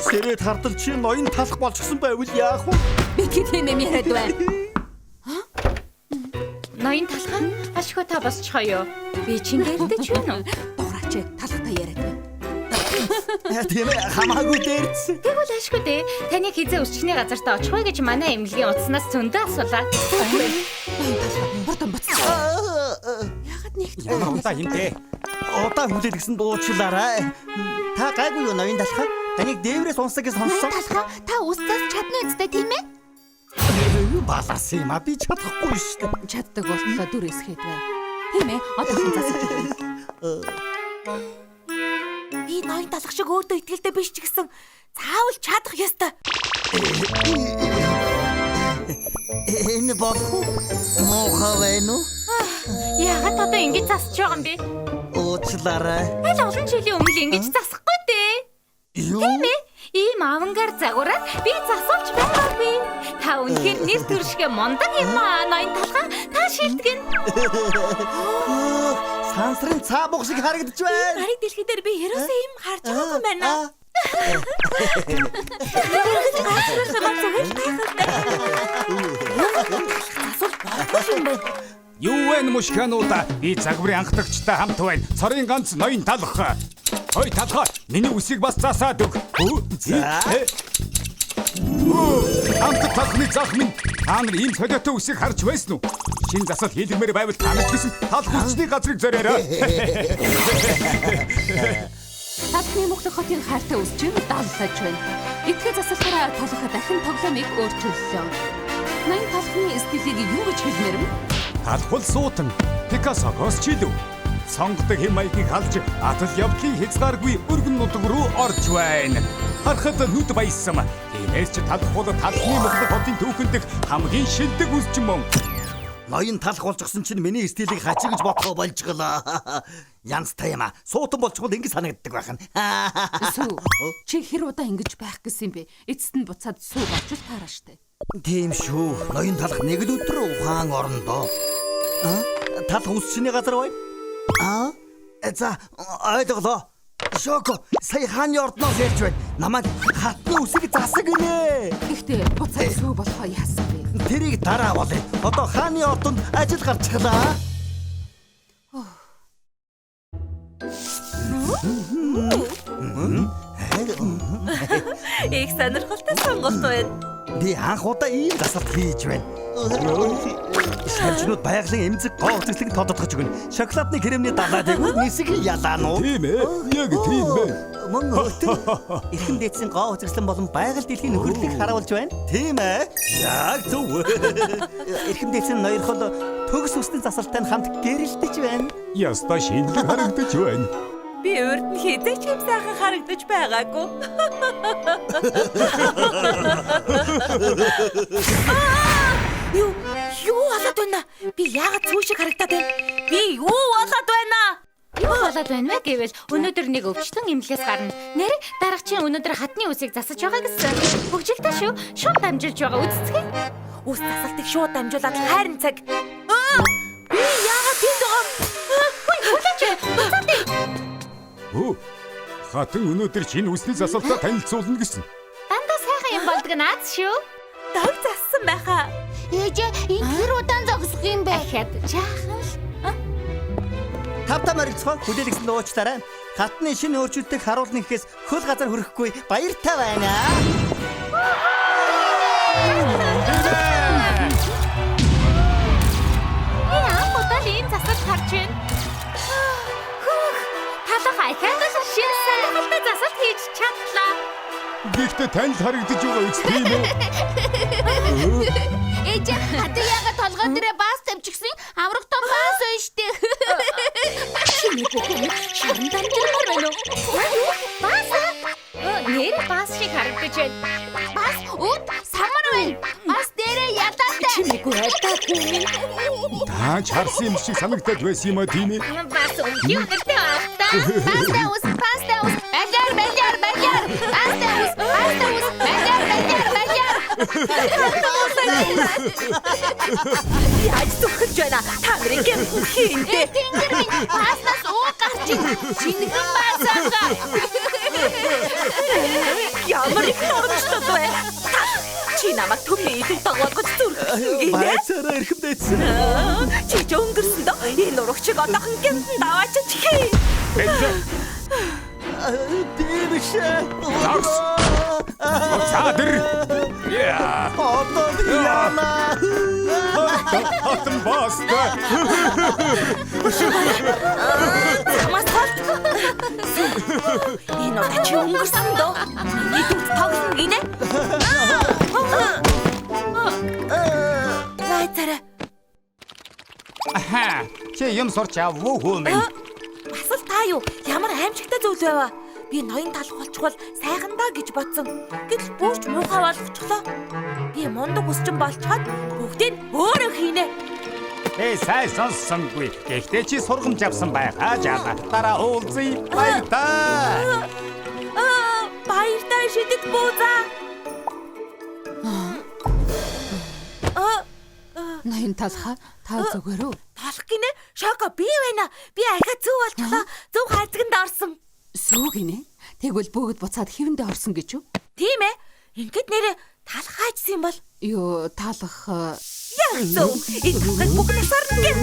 Сэрэд хардал чи ноён талах болчихсон байвал яах вэ? Би тийм юм яриад байна. Ноён талхан ашгүй та босчихоё. Би чинь гэрдэж байна уу? Дуурайч талахтаа яриад байна. Тийм ээ, хамаагүй дээрц. Тэгвэл ашгүй дээ. Таны хизээ өсчний газартаа очих вэ гэж манай эмнэлгийн утаснаас зөндөө асуулаа. Бодон бацсан. Ягаад нэгт Ямар удаа хинтээ. Удаа хүлээд гисэн дуучлаарай. Та гайгүй юу ноён талхаа? Таныг дээврээс унсаг гэж сонссон. Талхаа та устсаас чадна үстэй тийм ээ? Балаас юм а би чадахгүй шүү дээ. чаддаг болтлоо дүр эсгээд байна. Тийм ээ, одоохон засаж байна. Би ноён талах шиг өөртөө итгэлтэй биш ч гэсэн заавал чадах ёстой. Энэ болох уу? Муухай байна уу? Яагаад одоо ингэж засаж байгаа юм бэ? Уучлаарай. Аль олон жилийн өмнө ингэж засахгүй дээ. Юу? Тийм ээ. Ийм авангаар загвараар би засуулж байгаагүй. Та үнэхээр нэр төршгэ мундаг юм аа. Ноён талхаа та шилтгэн. Сансрын цаа бух шиг харагдаж байна. Нарыг дэлхий дээр би ерөөсөө юм харж байгаагүй юм байна. Юу вэ мушкануудаа? Би загварын анхдагчтай хамт байна. Цорын ганц ноён талах. Ой талхаа, миний үсийг бас засаад өг. Амт талхны зах минь. Та нар ийм солиотой үсийг харж байсан уу? Шин засал хийлгмээр байвал та нар гэсэн талх үсний газрыг зориорой. Талхны мөхлөх хотын хайртай үс чинь даллаж байна. Итгэж засалхаараа талха дахин тоглоомыг өөрчиллөө. Ноён талхны стилийг юу гэж хэлмээр юм? Талхвал суутан Пикассогоос ч илүү. Сонгодог хэм маягийг халж атал явдлын хязгааргүй өргөн нутаг руу орж байна. Харахад нүд баясан. Тиймээс ч талхвал талхны мөхлөх хотын түүхэнд хамгийн шиндэг үс ч мөн. Ноён талах болчихсон чинь миний стилийг хачиг гэж бодхоо болжголоо. Янзтай юм а. Суутан болчихвол ингэ санагддаг байх нь. Сүү. Чи хэр удаа ингэж байх гэсэн бэ? Эцэст нь буцаад сүү болчих таараа штэ. Тийм шүү. Ноён талах нэг л өдөр ухаан орондоо. Талах үс чиний газар байна. За ойлголоо. Шоко, сая хааны ордноос ярьж байна. Намайг хатны үсийг засаг гинэ. Гэхдээ буцаад сүү болохоо яасан бэ? Тэрийг дараа болъё. Одоо хааны ордонд ажил гарчихлаа. Их сонирхолтой сонголт байна. Би анх удаа ийм засалт хийж байна. Шалжнууд байгалийн эмзэг гоо үзэсгэлэг тодотгож өгнө. Шоколадны кремний далайдаг нисэг ялаан уу? Тийм ээ. Яг тийм байна. Мөн өтөр эрхэм дээдсийн гоо үзэсгэлэн болон байгаль дэлхийн нөхөрлөлийг харуулж байна. Тийм ээ. Яг зөв. Эрхэм дээдсийн ноёрхол төгс үсний засалтай хамт гэрэлтэж байна. Яста шинэлэг харагдаж байна. Би урд нь хизээч юм сайхан харагдаж байгаагүй. Юу болоод байна? Би яагаад зүү шиг харагдаад байна? Би юу болоод байна? Юу болоод байна вэ гэвэл өнөөдөр нэг өвчлөн имлээс гарна. Нэр дарагчийн өнөөдөр хатны үсийг засаж байгаа гэсэн. Хөгжилтэй шүү. Шууд дамжуулж байгаа үсцгээ. Үс засалтыг шууд дамжуулаад хайрын цаг. Би яагаад тэнд байгаа юм? Хүлээч. Буцаадыг. Хатан өнөөдөр шинэ үсний засалтаа танилцуулна гэсэн. Дандаа сайхан юм болдог наац шүү. Дог зассан байхаа. Ээжээ энэ хэр удаан зогсох юм бэ? Ахад жаахан л. Тавтаа морилцгоо хүлээлгсэн дуучлаарай. Хатны шинэ өөрчлөлтийг харуулна гэхээс хөл газар хүрэхгүй баяртай байна. Яа, удаа ийм засаж харж байна. Талах айхад шинэ сайхалтай засалт хийж чадлаа. Гэхдээ танд харагдаж байгаа үст тийм үү? Ээжээ хатаа яагаад толгой дээрээ баас тавьчихсан? Аврах том баас байна штэ. Чиний бүхэн шаран дамжуулмаар байна уу? Баас. Нэр баас шиг харагдаж байна. Бас үүд самар байна. Бас дээрээ ядаатай. Чинийгүй айтаагүй. Та ч харсан юм шиг санагдаж байсан юм а тийм ээ? Баас өнгийн өдөртэй авта. Пастай ус. Балиар. Яаж зүгэж байна? Та нарын гэм хийнтэй. Тэнгэр минь бааснаас уу гарч ийн. Шингэн баасаага. Ямар их тормчтой вэ? Чи намайг төмний идэл дагуулгаж зүрхгийнэ. Байцаараа эрхэмдээсэн. Чи ч өнгөрсөн доо. Энэ урагчиг одоохон гэм даваач хий. Дивш. Такс. Цаадэр. Яа. Одоо яана. Хатан баста. Хамаас толт. Энэ удаа чи өнгөрсөн доо. Миний дүр тоглоно гинэ. Байцаараа. Аха. Чи юм сурч авуу хөөмэн. Бас л та юу? Ямар аимшигтай зүйл байваа? Би ноён талх болчихвол сайхандаа гэж бодсон. Гэтэл бүрч муухай болгочихлоо. Би мундаг хүсчин болчиход бүгдийг өөрөө хийнэ. Сайн сонссонгүй. Гэхдээ чи сургамж авсан байгаа жаа. Дараа уулзъя. Баярлалаа. Баяртай шидэт буузаа. Ноён талха та зүгээрөө. Талх гинэ? Шоко би байна. Би ахиад зүв болчихлоо. Зүв хайцганд орсон. Сүү гинэ. Тэгвэл бүгд буцаад хэвэндээ орсон гэж юу? Тийм ээ. Ингээд нэрээ талх хайчсан юм бол Юу талах яг зөв. Энэ талхыг бүх насаар гэн.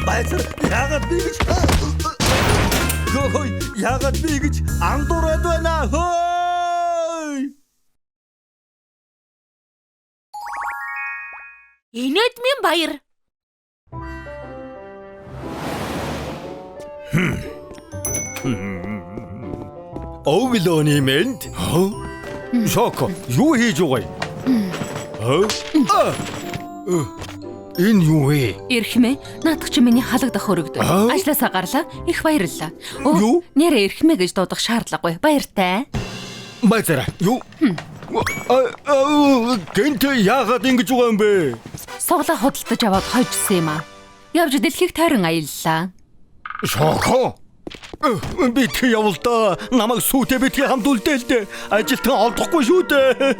Байцаар яагаад би гэж Хөөй, яагаад би гэж андуураад байна. Хөөй! Инэдмийн баяр. Оглооны мэнд. Шоко, юу хийж байгаа юм? Энэ юу вэ? Эрхмээ, наадах чи миний халагдах өргөд. Ажлаасаа гарлаа. Их баярлалаа. Юу? Нэрээ эрхмээ гэж дуудах шаардлагагүй. Баяртай. Байцаараа. Юу? Гэнт яагаад ингэж байгаа юм бэ? Соглоо худалдаж аваад хойжсэн юм аа. Явж дэлхийг тойрон аяллаа. Шоко. Би тэг явал да. Намайг сүйтэй битгий хамт үлдээл дээ. Ажилтан олдохгүй шүү дээ.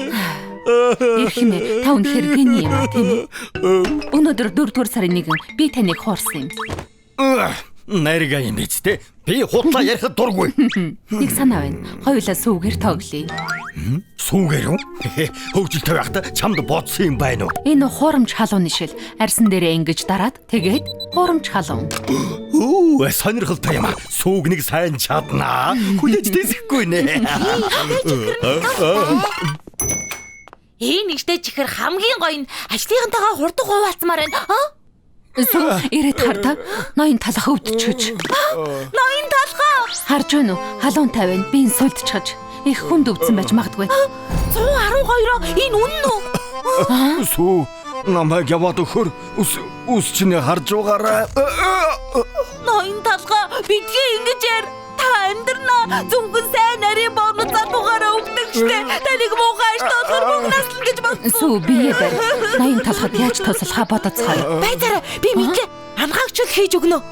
Эрхмээ, та үнэхээр гений юм аа, тийм ээ. Өнөөдөр 4-р сарын 1 би таныг хуурсан юм. Нарга юм биз дээ. Би хутлаа ярихад дургүй. Нэг санаа байна. Хоёулаа сүүгээр тоглоё. Сүүгээр үү? Хөвжөлтэй байхдаа чамд бодсон юм байна уу? Энэ хуурамч халууны шил арьсан дээрээ ингэж дараад тэгээд хуурамч халуун. Оо, сонирхолтой юм аа. Сүүгнийг сайн чаднаа. Хүлээж дэсэхгүй нэ. Энэ нэгтэй чихэр хамгийн гоё нь ажлынхантайгаа хурдан хуваалцмаар байна. Сүү ирээд хардаа ноён талах өвдчихөж. Ноён талхаа. Харж байна уу? Халуунтай байна. Би энэ сулдчихаж. Их хүнд өвдсөн байж магадгүй. 112-оо энэ үнэн үү? Сүү, намайг яваад өгөхөр ус чинь харж байгаарай. Ноён талхаа бидгээ ингэж яар. Та амьдрнаа. Зөвхөн сайн нарийн бовно залуугаараа өгдөг штэ. Таныг муухай штоохор мөнгнаас л гэж бодсон. Сүү бие барь. Ноён талхад яаж туслахаа бодоцгоё. Байцаараа би мэдлээ. Амгаагчл хийж өгнө.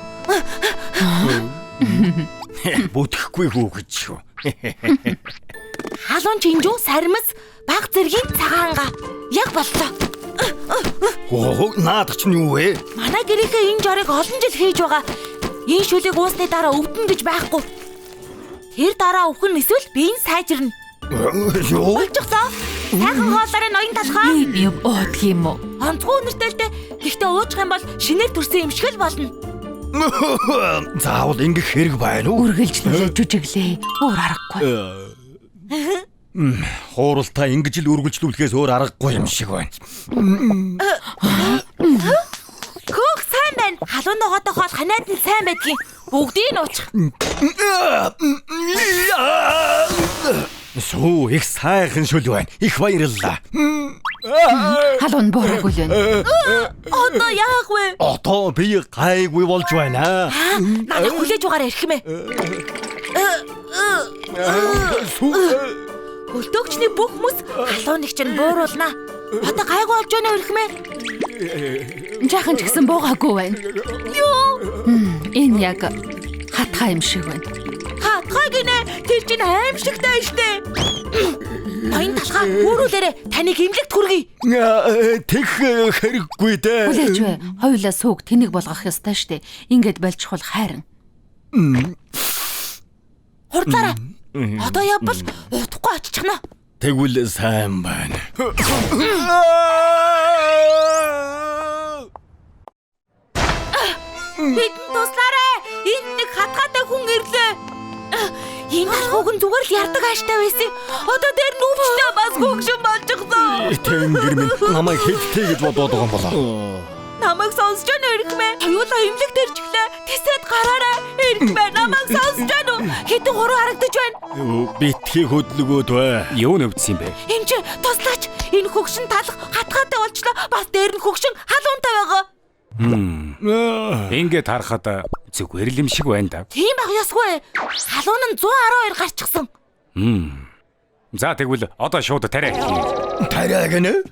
Бүтэхгүй хүү гэж шүү. Халуун чинжүү сармас баг зэргийн цагаанга. Яг боллоо. Оо, наадах чинь юу вэ? Манай гэрийнхээ энэ жорыг олон жил хийж байгаа. Энэ шүлийг уусны дараа өвдөн гэж байхгүй. Тэр дараа өвхөн эсвэл би энэ сайжирна. Юу? Болчихлоо. Сайхан хоолоорой ноён талхаа. Юм уудх юм уу? Онцгой үнэртэйтэй. Гэхдээ уучих юм бол шинээр төрсөн юм шиг л болно. Заавал ингэх хэрэг байна уу? Үргэлжлүүлээ жүжиглээ. Өөр аргагүй. Хууралтаа ингэж л үргэлжлүүлэхээс өөр аргагүй юм шиг байна. Хөөх сайн байна. Халуун ногоотой хоол ханаад нь сайн байдгийн. Бүгдийг нь уучих. Сүү их сайхан шүл байна. Их баярлалаа. Халуун буураагүй л байна. Одоо яах вэ? Одоо би гайгүй болж байна. Надад хүлээж угаараа ирэх юм ээ. Сүү Хөлтөөгчний бүх хүмүүс халууныг чинь бууруулнаа. Одоо гайгүй болж байна ирэх юм ээ. Жаахан ч гэсэн буугаагүй байна. Юу? Энэ яг хатгаа юм шиг байна. Хатгаа гинэ. Тэр чинь аимшигтай штэ. Ноён талхаа өөрөөлөөрэй. Таныг имлэгт хүргэе. Тех хэрэггүй дээ. Хүлээж бай. Хоёулаа сууг тэнэг болгох ёстой штэ. Ингээд болчихвол хайран. Хурдлаарай. Одоо явбал удахгүй очихно. Тэгвэл сайн байна. Бидэн туслаарай. Энд нэг хатгаатай хүн ирлээ. Энэ талхууг нь зүгээр л ярдаг ааштай байсан. Одоо дээр нүвчтэй бас хөгшин болчихсон. Тэнгэр минь намайг хэвтэй гэж бодоод байгаа юм болоо. Намайг сонсож байна эргэмэ. Хоёулаа имлэгт ирчихлээ. Тэсэд гараарай. Эргэмэ намайг сонсож байна уу? Хэдэн хуруу харагдаж байна. Битгий хөдлөгөөд бай. Юу нөвдсөн бэ? Энд чи туслаач. Энэ хөгшин талах хатгаатай болчлоо. Бас дээр нь хөгшин халуунтай байгаа. Ингээд харахад зүгээр л юм шиг байна да. Тийм баг ясгүй. Халуун нь 112 гарчихсан. За тэгвэл одоо шууд тариа хийе. Тариа гэнэ?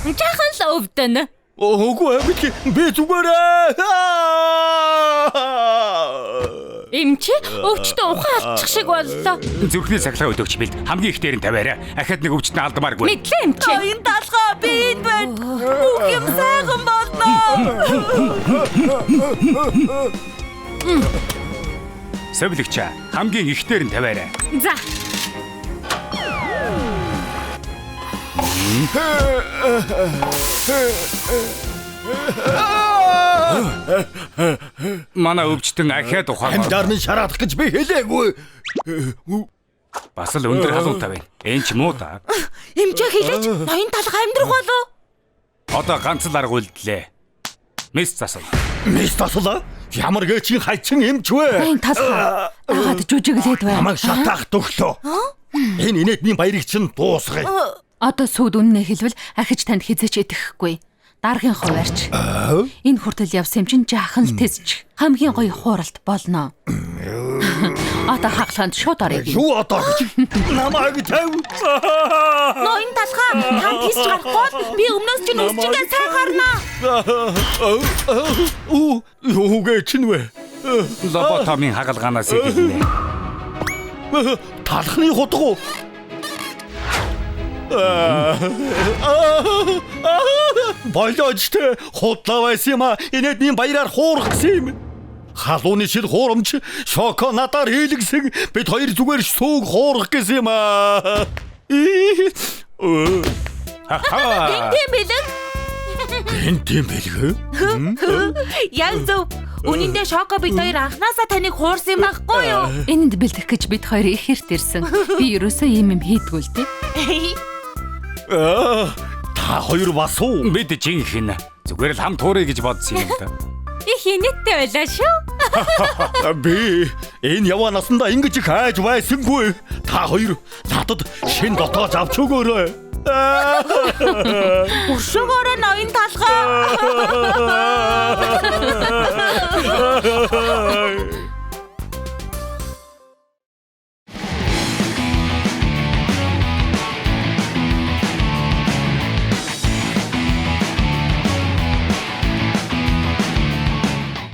Жаахан л өвдөн. Үгүй би зүгээрээ. Эмчи өвчтөө ухаан алдчих шиг боллоо. Зүрхний цахилгаан өдөгч билд хамгийн их дээр нь тавиараа. Ахад нэг өвчтөнд алдмааргүй. Мэдлээ эмчи. Энэ талхаа би энд байна. Бүх юм сайхан болно. Совлогч хамгийн их дээр нь тавиараа. За. Манай өвчтөн ахаад ухаан. Амьдаар минь шараадах гэж би хэлээгүй. Бас л өндөр халуунтай байна. Энд ч муу та. Эмчи хэлээч. Ноён талхаа амьдрах болов. Одоо ганц л арга үлдлээ. Мис засал. Мис тасла? Ямар гээчийн хайчин эмч вэ? Ноён талхаа агаад жүжиглээд бай. Намайг шатаах төглөө. Энэ инээдний баярыг чинь дуусгая. Одоо сүуд үннээ хэлвэл ахиж танд хизээч идэхгүй. Даргын хуваарч. Энэ хүртэл явсан юм чинь жаахан л тэзч. Хамгийн гоё хууралт болно. Одоо хаглаанд шууд орё. Юу одоо гэж? Намайг тав. Ноён талхаа танд хийж гарахгүй. Би өмнөөс чинь үсчигээ сайн харна. Юу гээч нь вэ? Лоботомын хагалгаанаас идэвнэ. Талхны хутгуу. Болоочтой худлаа байсан юм а. Инээдний баяраар хуургасан юм. Халууны шил хуурамч шоко надаар хийлгсэн. Бид хоёр зүгээр сүүг хуурах гэсэн юм а. Тийм бэлэг. Тийм бэлэг. Яг зөв. Үнэндээ шоко бид хоёр анханасаа таныг хуурсан юм байхгүй юу? Энэнд бэлдэх гэж бид хоёр их хэрт ирсэн. Би ерөөсөө юм хийдгүй л дээ. Та хоёр бас уу? Бид жинхэнэ. Зүгээр л хам туурай гэж бодсон юм да. Их инээдтэй байлаа шүү. Би энэ яваа насандаа ингэж их хайж байсангүй. Та хоёр надад шин дотоож авч өгөөрэй. Өршөөгөөрөө ноён талхаа.